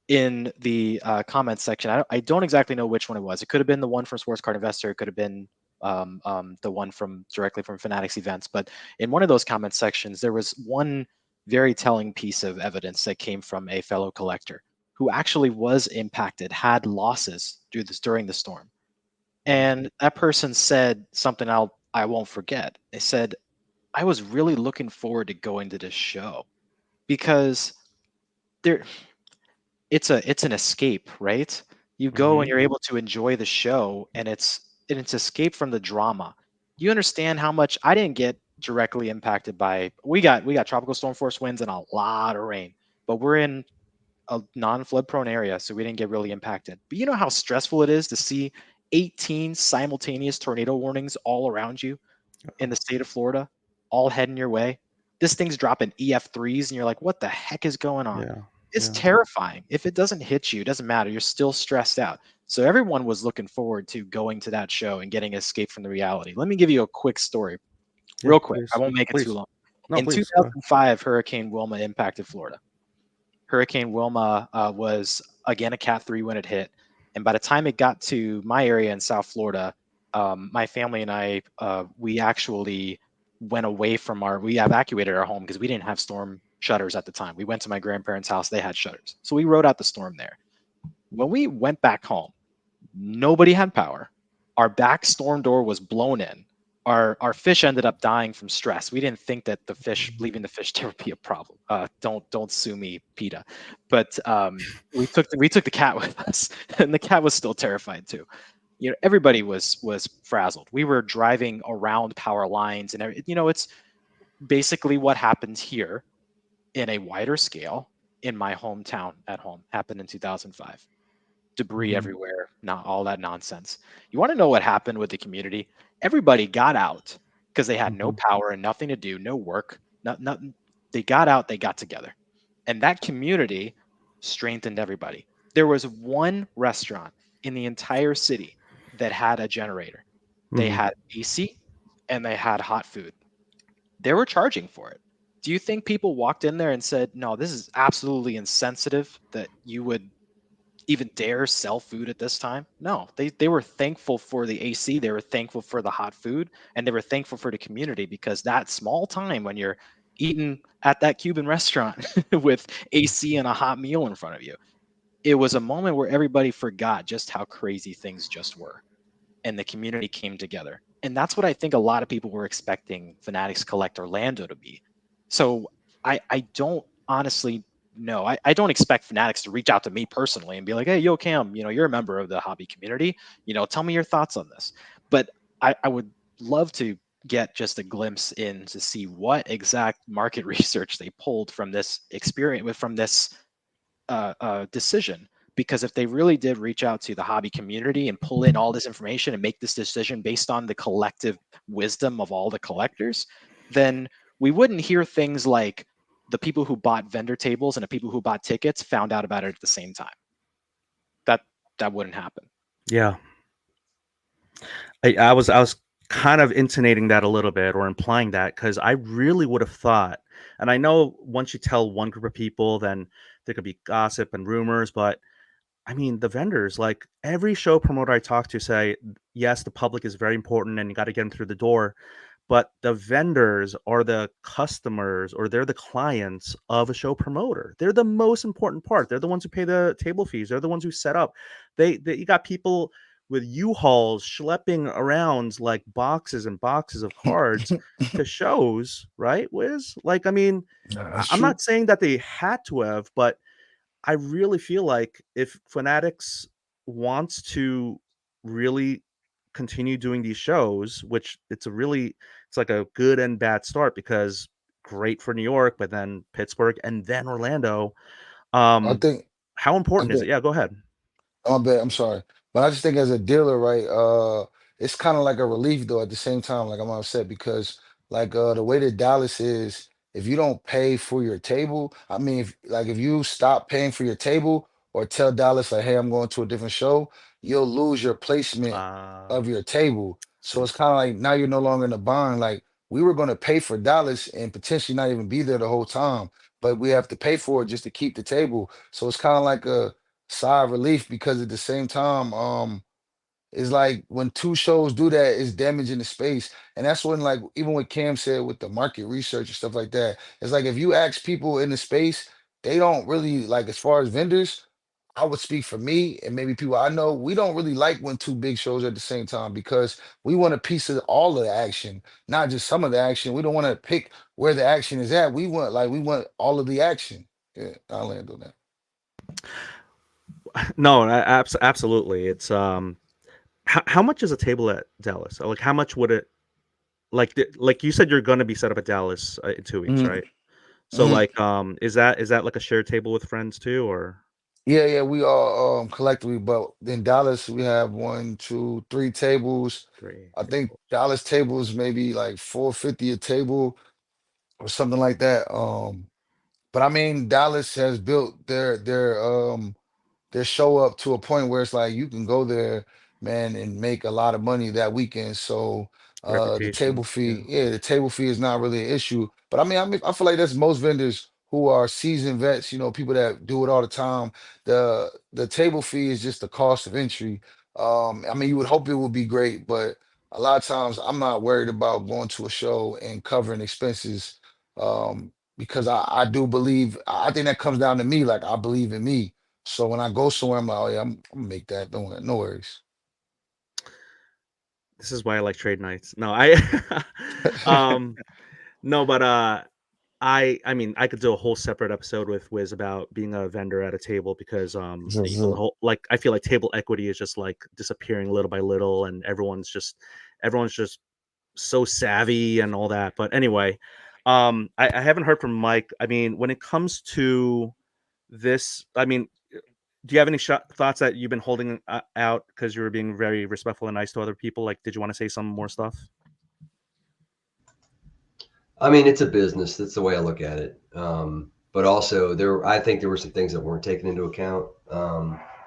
in the comments section, I don't exactly know which one it was. It could have been the one from Sports Card Investor. It could have been the one from directly from Fanatics events. But in one of those comment sections, there was one very telling piece of evidence that came from a fellow collector who actually was impacted, had losses during the storm. And that person said something I won't forget. They said, I was really looking forward to going to this show because there it's an escape, right? You go and you're able to enjoy the show, and it's escape from the drama. You understand how much I didn't get directly impacted by we got tropical storm force winds and a lot of rain, but we're in a non-flood prone area, so we didn't get really impacted. But you know how stressful it is to see 18 simultaneous tornado warnings all around you in the state of Florida, all heading your way. This thing's dropping EF3s, and you're like, what the heck is going on? Yeah. It's Yeah. terrifying. If it doesn't hit you, it doesn't matter. You're still stressed out. So everyone was looking forward to going to that show and getting escape from the reality. Let me give you a quick story, Yeah. real quick. I Please. won't make it too Please. long. No, In please. Go ahead. 2005, Hurricane Wilma impacted Florida. Hurricane Wilma was again a Cat 3 when it hit, and by the time it got to my area in South Florida, my family and I we actually went away from we evacuated our home because we didn't have storm shutters at the time. We went to my grandparents' house; they had shutters, so we rode out the storm there. When we went back home, nobody had power. Our back storm door was blown in. Our fish ended up dying from stress. We didn't think that the fish leaving the fish there would be a problem. Don't sue me, PETA. But we took the cat with us, and the cat was still terrified too. You know, everybody was frazzled. We were driving around power lines, and it's basically what happened here in a wider scale in my hometown at home happened in 2005. Debris everywhere, not all that nonsense. You want to know what happened with the community? Everybody got out because they had no power and nothing to do, no work, nothing. They got out, they got together. And that community strengthened everybody. There was one restaurant in the entire city that had a generator. They had AC and they had hot food. They were charging for it. Do you think people walked in there and said, no, this is absolutely insensitive that you would even dare sell food at this time? No, they were thankful for the AC, they were thankful for the hot food, and they were thankful for the community because that small time when you're eating at that Cuban restaurant with AC and a hot meal in front of you, it was a moment where everybody forgot just how crazy things just were and the community came together. And that's what I think a lot of people were expecting Fanatics Collect Orlando to be. So I don't honestly know. I don't expect Fanatics to reach out to me personally and be like, hey, yo, Cam, you're a member of the hobby community. Tell me your thoughts on this. But I would love to get just a glimpse in to see what exact market research they pulled from this experience, from this decision, because if they really did reach out to the hobby community and pull in all this information and make this decision based on the collective wisdom of all the collectors, then we wouldn't hear things like the people who bought vendor tables and the people who bought tickets found out about it at the same time. That wouldn't happen. Yeah. I was kind of intonating that a little bit or implying that because I really would have thought, and I know once you tell one group of people, then there could be gossip and rumors, but I mean, the vendors, like every show promoter I talk to say, yes, the public is very important and you got to get them through the door. But the vendors are the customers or they're the clients of a show promoter. They're the most important part. They're the ones who pay the table fees. They're the ones who set up. You got people with U-Hauls schlepping around like boxes and boxes of cards to shows, right, Wiz? Like, I mean, Nah, that's I'm true. not saying that they had to have, but I really feel like if Fanatics wants to really continue doing these shows, which it's like a good and bad start because great for New York, but then Pittsburgh and then Orlando. I Um, think how I important is it? think Yeah, go ahead. my bad. I'm sorry, but I just think as a dealer, right? It's kind of like a relief though. At the same time, like I'm upset because like the way that Dallas is, if you don't pay for your table, I mean, if you stop paying for your table or tell Dallas like, hey, I'm going to a different show, you'll lose your placement Uh, of your table. So see, it's kind of like now you're no longer in the bond. Like we were going to pay for Dallas and potentially not even be there the whole time, but we have to pay for it just to keep the table. So it's kind of like a sigh of relief because at the same time, it's like when two shows do that, it's damaging the space. And that's when, like, even what Cam said with the market research and stuff like that, it's like if you ask people in the space, they don't really like, as far as vendors, I would speak for me and maybe people I know, we don't really like when two big shows are at the same time because we want a piece of all of the action, not just some of the action. We don't want to pick where the action is at. We want all of the action. Yeah, I'll land on that. no, absolutely. It's how much is a table at Dallas? Like, how much would it like you said you're gonna be set up at Dallas in 2 weeks, Mhm, right? So mhm. like, is that like a shared table with friends too, or Yeah, yeah, we all collectively, but in Dallas we have one, two, three tables. three I think tables? Dallas tables maybe like 450 a table or something like that. But I mean Dallas has built their show up to a point where it's like you can go there, man, and make a lot of money that weekend. So the table Reputation, yeah. fee, yeah, the table fee is not really an issue. But I mean, I feel like that's most vendors who are seasoned vets, people that do it all the time. The table fee is just the cost of entry. I mean, you would hope it would be great, but a lot of times I'm not worried about going to a show and covering expenses. Because I do believe I think that comes down to me, like I believe in me. So when I go somewhere, I'm like, oh yeah, I'm gonna make that. Don't worry, no worries. This is why I like trade nights. No, I um no, but I mean I could do a whole separate episode with Wiz about being a vendor at a table because So, the so, whole like I feel like table equity is just like disappearing little by little and everyone's just so savvy and all that. But anyway, I haven't heard from Mike. I mean, when it comes to this, I mean, do you have any thoughts that you've been holding out because you were being very respectful and nice to other people? Like, did you want to say some more stuff? I mean, it's a business. That's the way I look at it. But also, I think there were some things that weren't taken into account,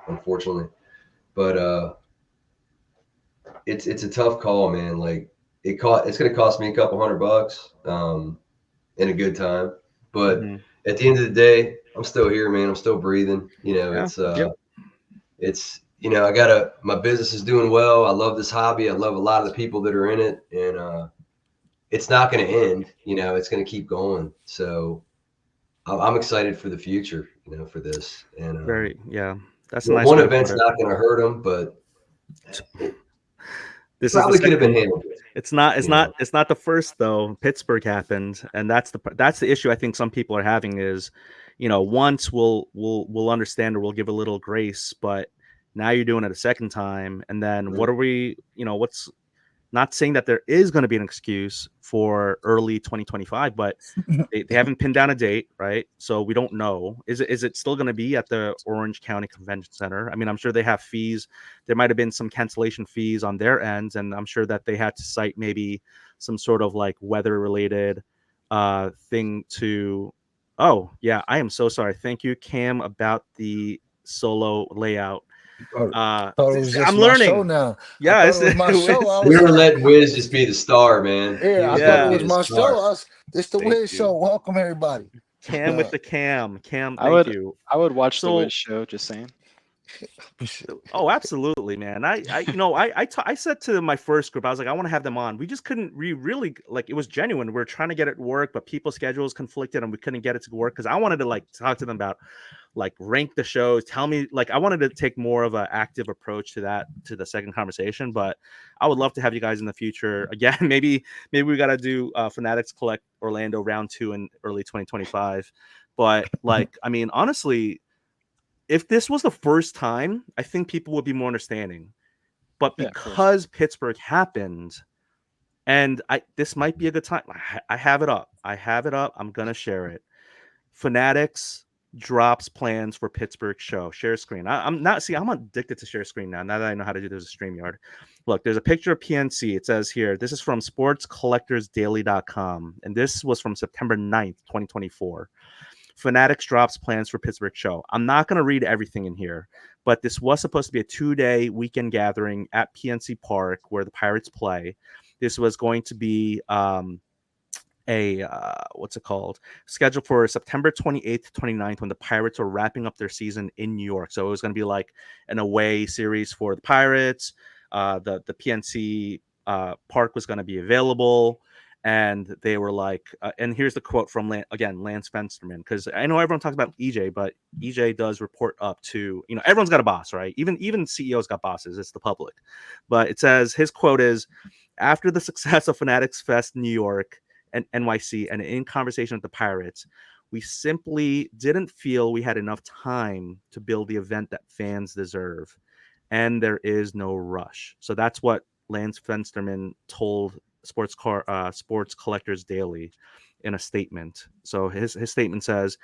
unfortunately. But it's a tough call, man. Like it's going to cost me a couple $100 in a good time. But Hmm. at the end of the day, I'm still here, man. I'm still breathing. Yeah. Yep. It's I gotta my business is doing well. I love this hobby. I love a lot of the people that are in it, and it's not going to end. It's going to keep going. So I'm excited for the future. For this, and Very. Yeah. That's a nice one way to put event's it. not going to hurt them, but it This is the probably could have been second. handled. It's not. It's You know, not. It's not the first though. Pittsburgh happened, and that's the issue. I think some people are having is, once we'll understand or we'll give a little grace, but now you're doing it a second time, and then what Mhm. are we? What's not saying that there is going to be an excuse for early 2025, but they haven't pinned down a date, right? So we don't know. Is it still going to be at the Orange County Convention Center? I mean, I'm sure they have fees. There might have been some cancellation fees on their ends, and I'm sure that they had to cite maybe some sort of like weather related thing to. Oh yeah, I am so sorry. Thank you, Cam, about the solo layout. oh, thought it was just I'm my show learning. now. I Yeah, thought it's, it was my show. I we was were like, letting Wiz just be the star, man. He yeah, I was thought letting it him yeah. be was the my show. star. This the Thank Wiz show. you. Welcome everybody. Cam with Uh, the cam. Cam, I thank would you. I would watch the So, Wiz show. Just saying. oh, absolutely, man. I said to my first group, I was like, I want to have them on. We just couldn't really like it was genuine. We are trying to get it to work, but people's schedules conflicted and we couldn't get it to work because I wanted to like talk to them about like rank the shows, tell me like I wanted to take more of an active approach to the second conversation. But I would love to have you guys in the future again. Maybe we gotta do Fanatics Collect Orlando round 2 in early 2025. But like, I mean, honestly, if this was the first time, I think people would be more understanding. But Yeah, of course. because Pittsburgh happened, and this might be a good time. I have it up. I have it up. I'm gonna share it. Fanatics drops plans for Pittsburgh show. Share screen. I'm not. See, I'm addicted to share screen now. Now that I know how to do this StreamYard. Look, there's a picture of PNC. It says here. This is from sportscollectorsdaily.com, and this was from September 9th, 2024. Fanatics drops plans for Pittsburgh show. I'm not going to read everything in here, but this was supposed to be a 2-day weekend gathering at PNC Park where the Pirates play. This was going to be a what's it called? Scheduled for September 28th, 29th, when the Pirates are wrapping up their season in New York. So it was going to be like an away series for the Pirates. The PNC park was going to be available. And they were like, and here's the quote from Lance Fensterman, because I know everyone talks about EJ, but EJ does report up to, everyone's got a boss, right? Even CEOs got bosses. It's the public. But it says his quote is, after the success of Fanatics Fest New York and NYC, and in conversation with the Pirates, we simply didn't feel we had enough time to build the event that fans deserve. And there is no rush. So that's what Lance Fensterman told Sports Collectors Daily in a statement. So his statement says,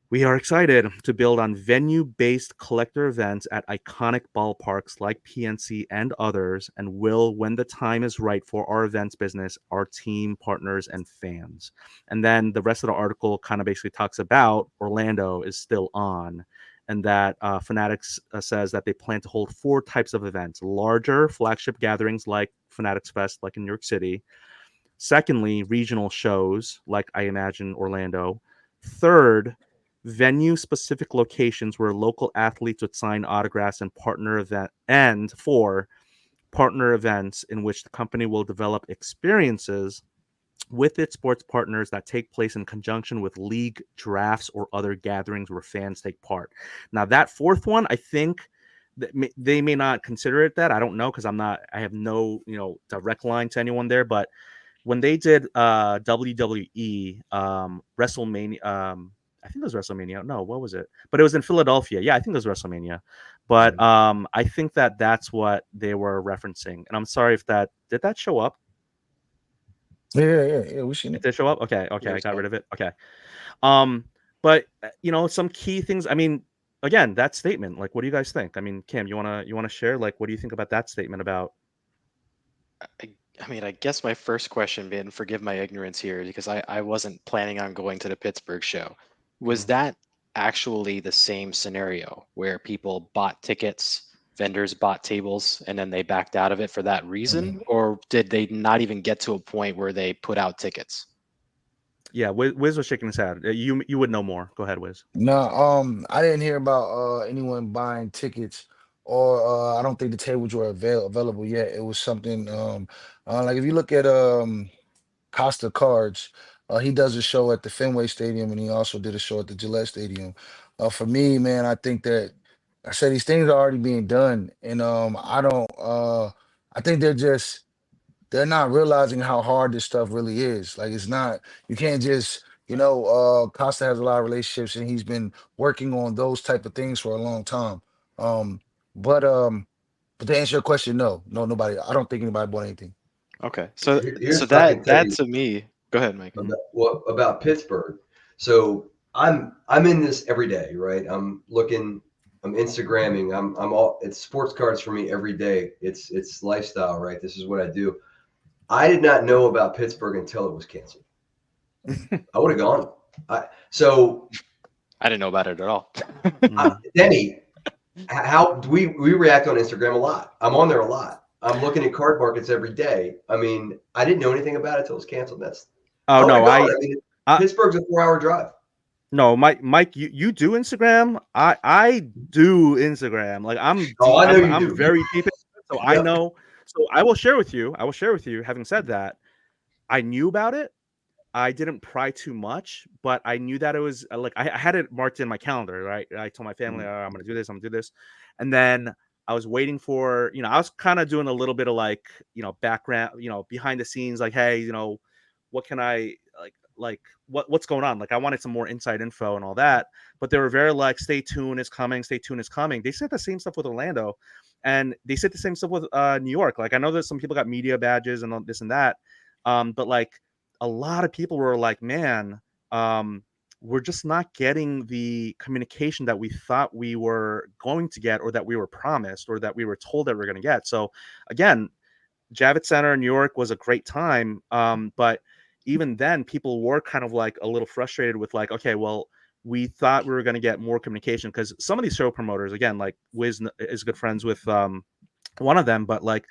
we are excited to build on venue-based collector events at iconic ballparks like PNC and others, and will, when the time is right for our events business, our team, partners, and fans. And then the rest of the article kind of basically talks about Orlando is still on, and that Fanatics says that they plan to hold 4 types of events: larger flagship gatherings like Fanatics Fest, like in New York City. Secondly, regional shows like I imagine Orlando. Third, venue-specific locations where local athletes would sign autographs and partner event. And 4, partner events in which the company will develop experiences with its sports partners that take place in conjunction with league drafts or other gatherings where fans take part. Now, that 4th one, I think they may not consider it that. I don't know, because I have no, direct line to anyone there. But when they did WWE WrestleMania, I think it was WrestleMania. No, what was it? But it was in Philadelphia. Yeah, I think it was WrestleMania. But I think that's what they were referencing. And I'm sorry if did that show up? Yeah. We seen It it. did show up. Okay, Yeah, I got so rid of it. Okay. But some key things. I mean, again, that statement. Like, what do you guys think? I mean, Cam, you wanna share? Like, what do you think about that statement about? I mean, I guess my first question, Ben, forgive my ignorance here, because I wasn't planning on going to the Pittsburgh show. Was Mhm. that actually the same scenario where people bought tickets, vendors bought tables, and then they backed out of it for that reason? Mhm. Or did they not even get to a point where they put out tickets? Yeah, Wiz was shaking his head. You would know more. Go ahead, Wiz. No, I didn't hear about anyone buying tickets, or I don't think the tables were available yet. It was something like if you look at Costa Cards, he does a show at the Fenway Stadium, and he also did a show at the Gillette Stadium. For me, man, I think that I said these things are already being done, and I don't. I think they're not realizing how hard this stuff really is. Like it's not, you can't just, Costa has a lot of relationships and he's been working on those type of things for a long time. Um, but but to answer your question, no, nobody. I don't think anybody bought anything. Okay, so Here's what I that can tell that you to me, go ahead, Mike. Mhm. about Pittsburgh. So I'm in this every day, right? I'm Instagramming, I'm all it's sports cards for me every day. It's lifestyle, right? This is what I do. I did not know about Pittsburgh until it was canceled. I would have gone. So I didn't know about it at all. Mhm. Denny, how do we react on Instagram a lot? I'm on there a lot. I'm looking at card markets every day. I mean, I didn't know anything about it until it was canceled. Oh I would no, have gone. I mean, I Pittsburgh's a 4-hour drive. no, Mike, you do Instagram. I do Instagram. Like I'm Oh, deep. I know you I'm do. very deep. So I Yep. know. So I will share with you. I will share with you. Having said that, I knew about it. I didn't pry too much, but I knew that it was like I had it marked in my calendar. Right. I told my family, Mhm. "Oh, I'm gonna do this. I'm gonna do this," and then I was waiting for. I was kind of doing a little bit of like background, behind the scenes, like, hey, what can I like what's going on. Like I wanted some more inside info and all that, but they were very like, stay tuned is coming, stay tuned is coming. They said the same stuff with Orlando, and they said the same stuff with New York. Like I know that some people got media badges and all this and that, but like a lot of people were like, man, we're just not getting the communication that we thought we were going to get, or that we were promised, or that we were told that we're going to get. So again, Javits Center in New York was a great time, but even then, people were kind of like a little frustrated with like, okay, well, we thought we were going to get more communication, because some of these show promoters, again, like Whiz is good friends with one of them, but like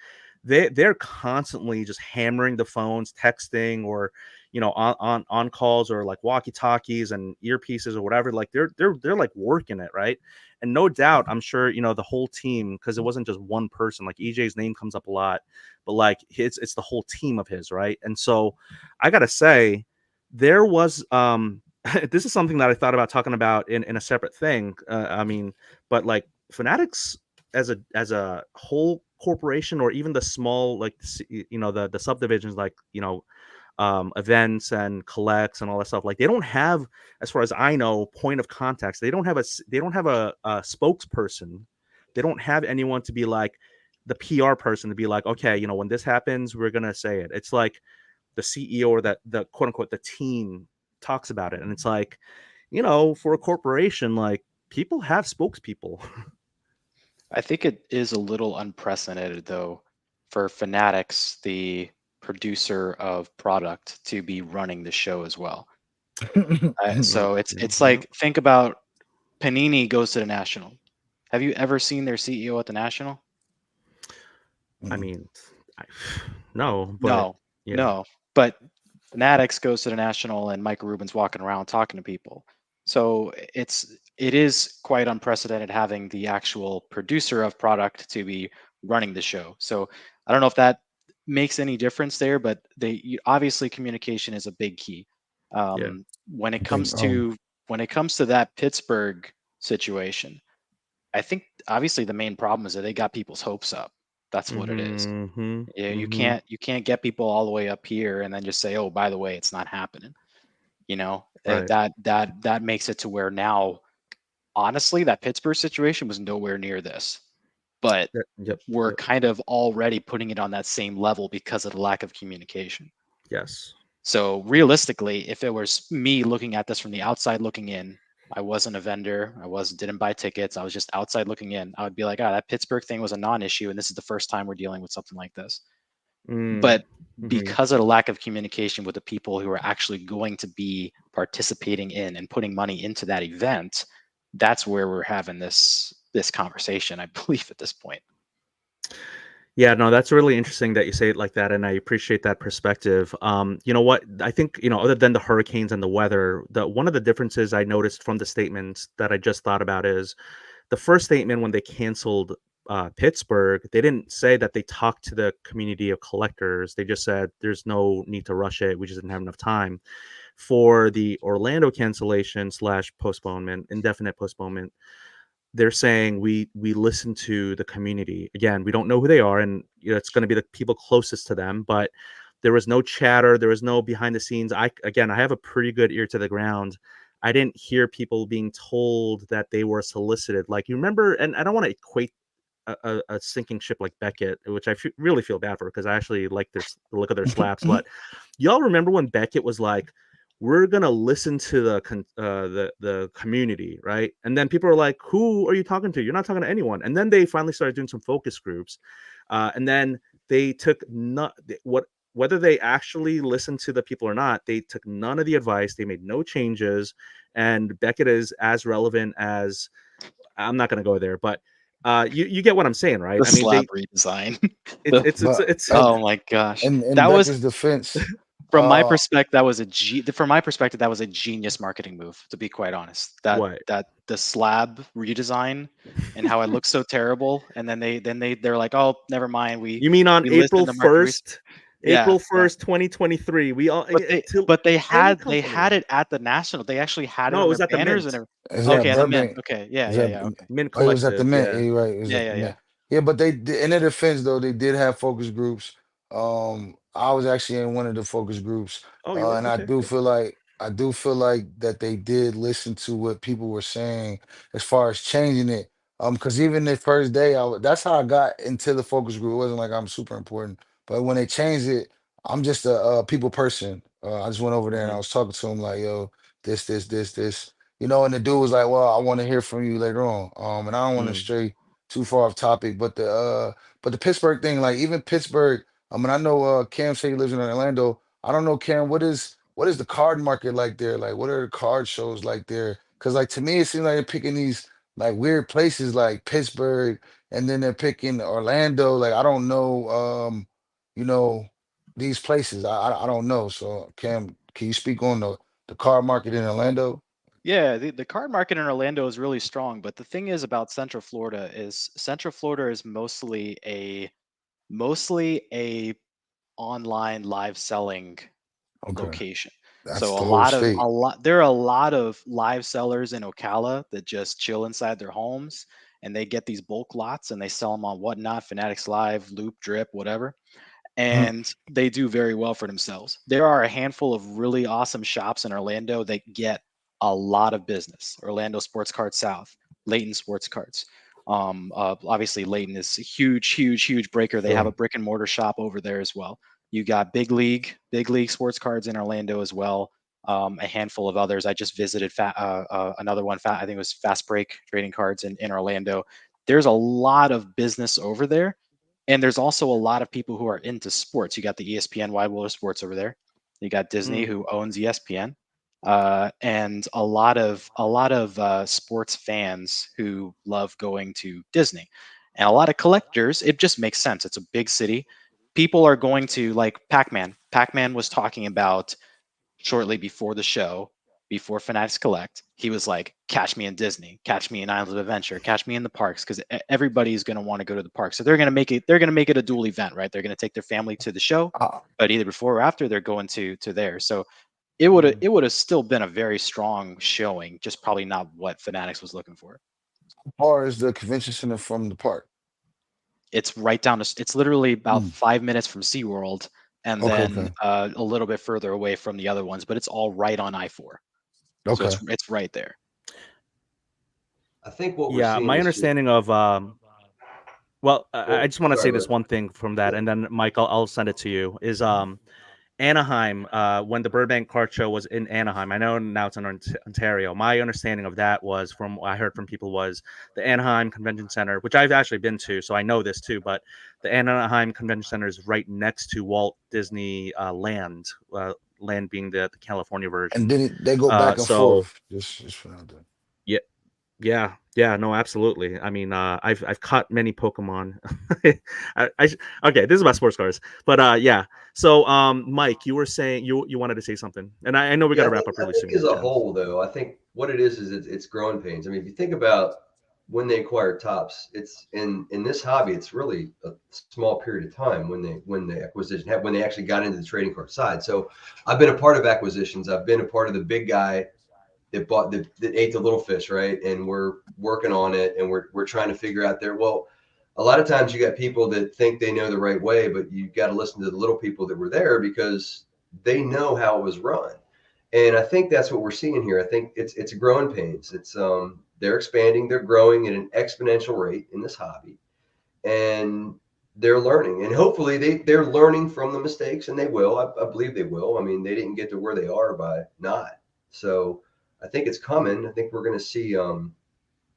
they're constantly just hammering the phones, texting, or on calls, or like walkie talkies and earpieces or whatever. Like they're like working it, right? And no doubt, I'm sure the whole team, because it wasn't just one person. Like EJ's name comes up a lot, but like it's the whole team of his, right? And so I gotta say, there was this is something that I thought about talking about in a separate thing. I mean, but like Fanatics as a whole corporation, or even the small, like the subdivisions, like events and collects and all that stuff, like they don't have, as far as I know, point of contacts. They don't have a spokesperson. They don't have anyone to be like the PR person to be like, okay, when this happens, we're gonna say it. It's like the CEO, or that the quote unquote the team talks about it, and it's like, for a corporation, like people have spokespeople. I think it is a little unprecedented, though, for Fanatics, the producer of product, to be running the show as well. So it's Yeah. like, think about Panini goes to the National. Have you ever seen their CEO at the National? I mean, I, no, but No, yeah, no. But Fanatics goes to the National, and Mike Rubin's walking around talking to people. So it is quite unprecedented having the actual producer of product to be running the show. So I don't know if that makes any difference there, but obviously communication is a big key. yeah. When it I think comes to that Pittsburgh situation, I think obviously the main problem is that they got people's hopes up. That's what it is. Mm-hmm. Yeah, Mm-hmm. you can't get people all the way up here and then just say, oh, by the way, it's not happening. Right. That makes it to where now, honestly, that Pittsburgh situation was nowhere near this, but Yep. we're Yep. kind of already putting it on that same level because of the lack of communication. Yes. So realistically, if it was me looking at this from the outside looking in, I wasn't a vendor, didn't buy tickets, I was just outside looking in, I would be like, that Pittsburgh thing was a non-issue, and this is the first time we're dealing with something like this. Mm. But Mm-hmm. because of the lack of communication with the people who are actually going to be participating in and putting money into that event, that's where we're having this conversation, I believe, at this point. Yeah, no, that's really interesting that you say it like that, and I appreciate that perspective. You know what? I think, other than the hurricanes and the weather, the one of the differences I noticed from the statements that I just thought about is the first statement when they canceled Pittsburgh. They didn't say that they talked to the community of collectors. They just said there's no need to rush it. We just didn't have enough time. For the Orlando cancellation slash postponement, indefinite postponement, they're saying we listen to the community. Again, we don't know who they are, and it's going to be the people closest to them, but there was no chatter, there was no behind the scenes. I have a pretty good ear to the ground. I didn't hear people being told that they were solicited. Like, you remember, and I don't want to equate a sinking ship like Beckett, which really feel bad for, because I actually like the look of their slaps. But y'all remember when Beckett was like, "We're gonna listen to the community," right? And then people are like, "Who are you talking to? You're not talking to anyone." And then they finally started doing some focus groups, and then they took not what whether they actually listened to the people or not. They took none of the advice. They made no changes, and Beckett is as relevant as, I'm not gonna go there, but you get what I'm saying, right? The I mean, slab redesign. it's the, it's it's but it's and oh my gosh, in that was Becca's defense, from my uh, perspective, that was a genius marketing move, to be quite honest. what That the slab redesign and how it looks so terrible, and then they're like, oh, never mind, you mean on we April listened to market research. 1st, Yeah, yeah. 2023. We all But they till but they any had company. it at the national. They actually had it No, it on their was at the banners and Mint. everything. is Yeah, that Okay, at the Mint. Burbank? Okay, yeah, Is yeah, that yeah. Okay, Mint oh, it was at the Collective. Mint. Yeah, Yeah. you're right. It was yeah, at yeah, the yeah. Mint. Yeah, but in their defense though, they did have focus groups. I was actually in one of the focus groups, Oh, you were and I okay. do Good. feel like I do feel like that they did listen to what people were saying as far as changing it. Because even the first day, that's how I got into the focus group. It wasn't like I'm super important, but when they changed it, I'm just a people person. I just went over there and I Hmm. was talking to him like, "Yo, this," and the dude was like, "Well, I want to hear from you later on." And I don't want to Mm. stray too far off topic, but the Pittsburgh thing, like even Pittsburgh. I mean, I know Cam said he lives in Orlando. I don't know, Cam. What is the card market like there? Like, what are the card shows like there? Because, like, to me, it seems like they're picking these like weird places like Pittsburgh, and then they're picking Orlando. Like, I don't know, you know, these places. I don't know. So, Cam, can you speak on the card market in Orlando? Yeah, the card market in Orlando is really strong, but the thing is about Central Florida is mostly a online live selling Okay, location. that's So the whole a state. lot there are a lot of live sellers in Ocala that just chill inside their homes and they get these bulk lots and they sell them on Whatnot, Fanatics Live, Loop, Drip, whatever, Mhm. and they do very well for themselves. There are a handful of really awesome shops in Orlando that get a lot of business. Orlando Sports Card South, Layton Sports Cards. Obviously, Layton is a huge, huge, huge breaker. They have a Sure. brick and mortar shop over there as well. You got Big League Sports Cards in Orlando as well. A handful of others. I just visited another one. I think it was Fast Break Trading Cards in Orlando. There's a lot of business over there, and there's also a lot of people who are into sports. You got the ESPN Wide World of Sports over there. You got Disney, Mm. who owns ESPN, and a lot of sports fans who love going to Disney, and a lot of collectors. It just makes sense. It's a big city. People are going to like Pac-Man. Pac-Man was talking about shortly before the show, before Fanatics Collect, he was like, "Catch me in Disney, catch me in Islands of Adventure, catch me in the parks," because everybody's going to want to go to the park. So they're going to make it. They're going to make it a dual event, right? They're going to take their family to the show, Uh, but either before or after, they're going to there. So Mm. it would have still been a very strong showing, just probably not what Fanatics was looking for. as far as the convention center from the park. It's right down to. It's literally about Mm. 5 minutes from SeaWorld, and Okay, then okay, a little bit further away from the other ones, but it's all right on I-4. So okay. it's right there. I think what we're Yeah, seeing my is just understanding of well, I well. just want to Sorry, say this Whiz. one thing from that, Yeah. and then Mike, I'll send it to you. Is Anaheim, when the Burbank Card Show was in Anaheim, I know now it's in Ontario. My understanding of that was from what I heard from people was the Anaheim Convention Center, which I've actually been to, so I know this too. But the Anaheim Convention Center is right next to Walt Disney Land, Land being the California And version. then they go back and So forth. Just for now. yeah, yeah, no, absolutely. I mean, I've caught many Pokemon. Okay, this is about sports cars, but yeah. So, Mike, you were saying you wanted to say something, and I know we got Yeah, to wrap up I really think soon as here a too. whole, though, I think what it is it's growing pains. I mean, if you think about when they acquired Tops, it's in this hobby, it's really a small period of time when the acquisition happened, when they actually got into the trading card side. So, I've been a part of acquisitions. I've been a part of the big guy that ate the little fish, right? And we're working on it, and we're trying to figure out there. Well, a lot of times you got people that think they know the right way, but you got to listen to the little people that were there because they know how it was run. And I think that's what we're seeing here. I think it's a growing pains. It's they're expanding, they're growing at an exponential rate in this hobby, and they're learning. And hopefully they're learning from the mistakes, and they will. I believe they will. I mean, they didn't get to where they are by not. So I think it's coming. I think we're going to see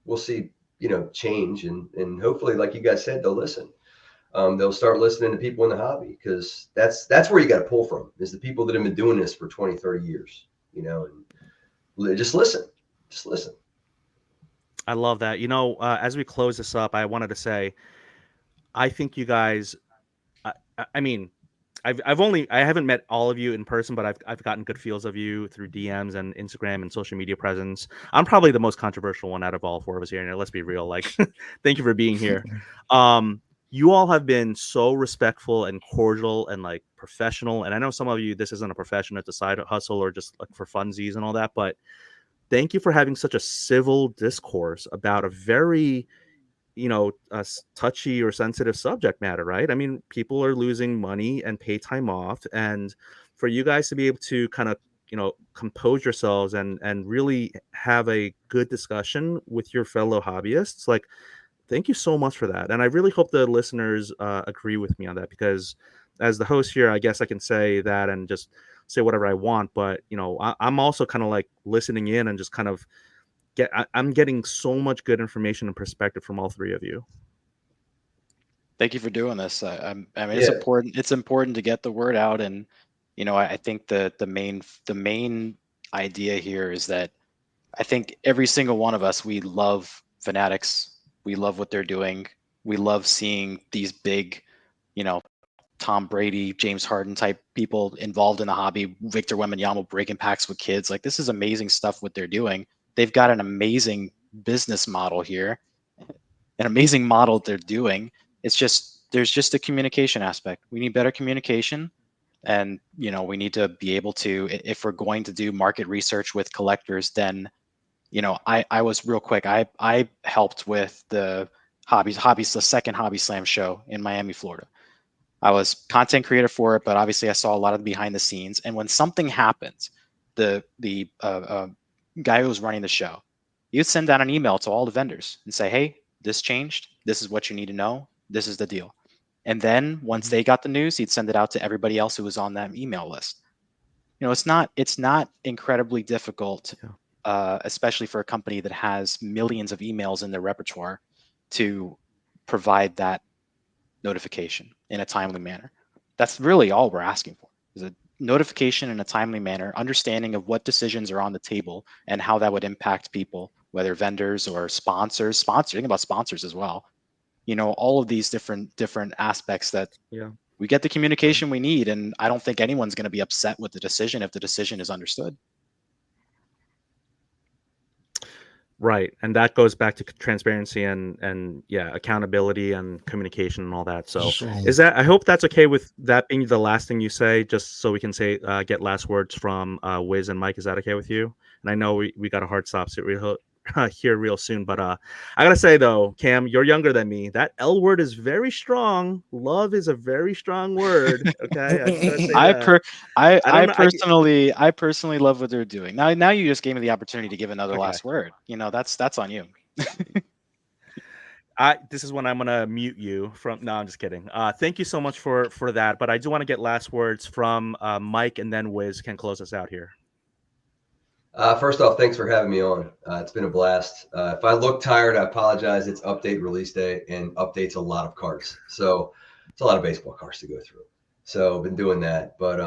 we'll see change, and hopefully, like you guys said, they'll listen. They'll start listening to people in the hobby because that's where you got to pull from is the people that have been doing this for 20, 30 years, and just listen, just listen. I love that. As we close this up, I wanted to say, I think you guys. I mean, I haven't met all of you in person, but I've gotten good feels of you through DMs and Instagram and social media presence. I'm probably the most controversial one out of all four of us here. And let's be real, like, thank you for being here. Um, you all have been so respectful and cordial and like professional. And I know some of you, this isn't a profession; it's a side hustle or just like for funsies and all that. But thank you for having such a civil discourse about a very touchy or sensitive subject matter, right? I mean, people are losing money and pay time off, and for you guys to be able to kind of compose yourselves and really have a good discussion with your fellow hobbyists. Like, thank you so much for that. And I really hope the listeners agree with me on that, because as the host here, I guess I can say that and just say whatever I want. But, I'm also kind of like listening in and just kind of I'm getting so much good information and perspective from all three of you. Thank you for doing this. I mean, it's Yeah. important. It's important to get the word out, and I think the main idea here is that I think every single one of us, we love Fanatics. We love what they're doing. We love seeing these big, you know, Tom Brady, James Harden type people involved in the hobby. Victor Wembanyama breaking packs with kids. Like, this is amazing stuff what they're doing. They've got an amazing business model here, an amazing model they're doing. It's just there's just a communication aspect. We need better communication, and we need to be able to, if we're going to do market research with collectors, then I was real quick. I helped with the the second Hobby Slam show in Miami, Florida. I was content creator for it, but obviously I saw a lot of the behind the scenes. And when something happened, the guy who was running the show, he would send out an email to all the vendors and say, "Hey, this changed. This is what you need to know. This is the deal." And then once Mhm. they got the news, he'd send it out to everybody else who was on that email list. It's not incredibly difficult, Yeah. especially for a company that has millions of emails in their repertoire, to provide that notification in a timely manner. That's really all we're asking for, is a notification in a timely manner, understanding of what decisions are on the table and how that would impact people, whether vendors or sponsors. Think about sponsors as well. All of these different aspects that Yeah. we get the Right. communication we need, and I don't think anyone's going to be upset with the decision if the decision is understood. Right. And that goes back to transparency and yeah, accountability and communication and all that. So So, I hope that's okay with that being the last thing you say, just so we can say, get last words from Wiz and Mike. Is that okay with you? And I know we got a hard stop here real soon, but I gotta say though, Cam, you're younger than me. That L word is very strong. Love is a very strong word. Okay. I just gotta say I that. per I I I don't know. personally love what they're doing. Now you just gave me the opportunity to give another Okay. last word. That's on you. This is when I'm gonna mute you from. No, I'm just kidding. Thank you so much for that. But I do want to get last words from Mike, and then Wiz can close us out here. First off, thanks for having me on. It's been a blast. If I look tired, I apologize. It's update release day and updates a lot of cards. So it's a lot of baseball cards to go through. So I've been doing that. But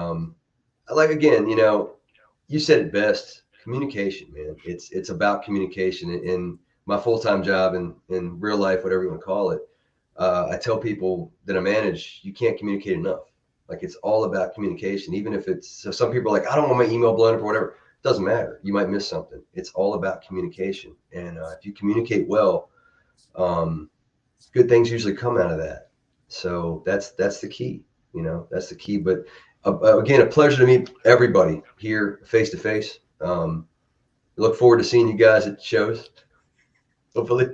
like again, you said it best. Communication, man. It's about communication. In my full time job and in real life, whatever you want to call it, I tell people that I manage, you can't communicate enough. Like, it's all about communication. Even if it's, so some people are like, I don't want my email blown up or whatever. It doesn't matter. You might miss something. It's all about communication. And if you communicate well, um, good things usually come out of that. So that's the key. That's the key. But again, a pleasure to meet everybody here face to face. Look forward to seeing you guys at shows. Hopefully,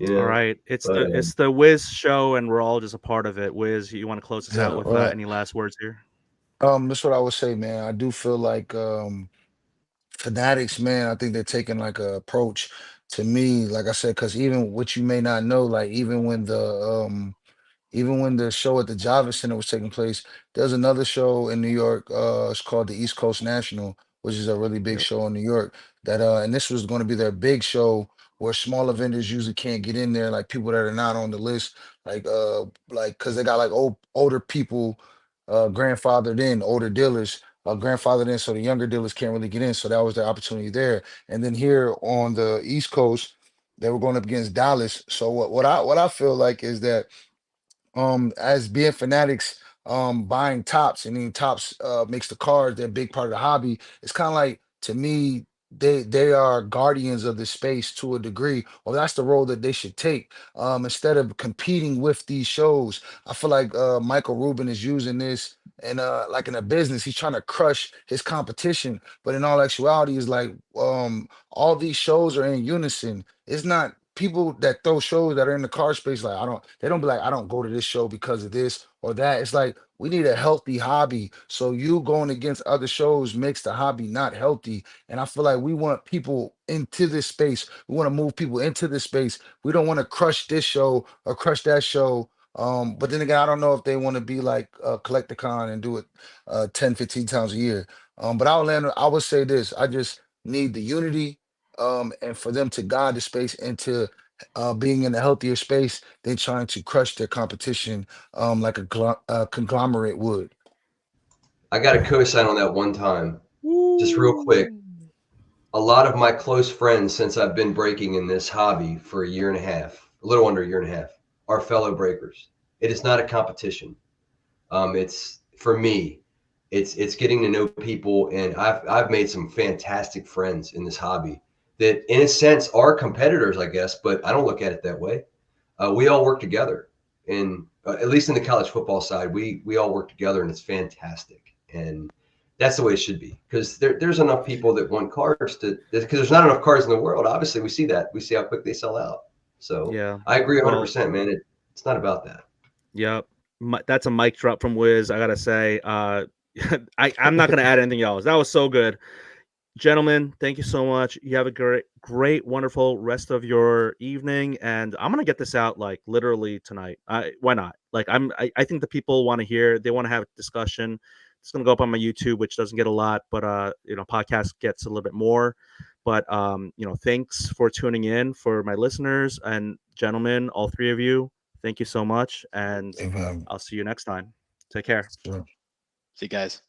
you All know. right, But it's the Wiz show, and we're all just a part of it. Wiz, you want to close us out yeah, with right. any last words here? That's what I would say, man. I do feel like Fanatics, man, I think they're taking like a approach to me, like I said, because even what you may not know, like even when the show at the Java Center was taking place, there's another show in New York. It's called the East Coast National, which is a really big Yep. show in New York. That and this was going to be their big show where smaller vendors usually can't get in there, like people that are not on the list, like because they got like older people, grandfathered in, older dealers. Grandfathered in, so the younger dealers can't really get in. So that was their opportunity there. And then here on the East Coast, they were going up against Dallas. So what I feel like is that as being fanatics, buying tops and then tops makes the cards, they're a big part of the hobby. It's kind of like, to me, they are guardians of the space to a degree, or that's the role that they should take. Instead of competing with these shows, I feel like Michael Rubin is using this, and like in a business, he's trying to crush his competition. But in all actuality, is like all these shows are in unison. It's not people that throw shows that are in the car space, like, they don't be like, I don't go to this show because of this or that. It's like We need a healthy hobby. So you going against other shows makes the hobby not healthy. And I feel like we want people into this space. We want to move people into this space. We don't want to crush this show or crush that show. But then again, I don't know if they want to be like Collecticon and do it 10, 15 times a year. But I would say this. I just need the unity and for them to guide the space into being in a healthier space than trying to crush their competition like a conglomerate would. I got a co-sign on that one time. Just real quick. Woo! A lot of my close friends since I've been breaking in this hobby for a year and a half, a little under a year and a half, are fellow breakers. It is not a competition. It's for me, it's getting to know people, and I've made some fantastic friends in this hobby that, in a sense, are competitors, I guess. But I don't look at it that way. We all work together, and at least in the college football side, we all work together, and it's fantastic. And that's the way it should be, because there's enough people that want cards because there's not enough cards in the world. Obviously, we see that. We see how quick they sell out. So Yeah. I agree Well, 100%, man. It's not about that. yep. That's a mic drop from Whiz. I gotta say, I'm not gonna add anything else. That was so good. Gentlemen, thank you so much. You have a great, wonderful rest of your evening, and I'm gonna get this out like literally tonight. Why not? Like I think the people want to hear. They want to have a discussion. It's gonna go up on my YouTube, which doesn't get a lot, but podcast gets a little bit more. But thanks for tuning in for my listeners and gentlemen, all three of you. Thank you so much, and Amen. I'll see you next time. Take care. Sure. See you guys.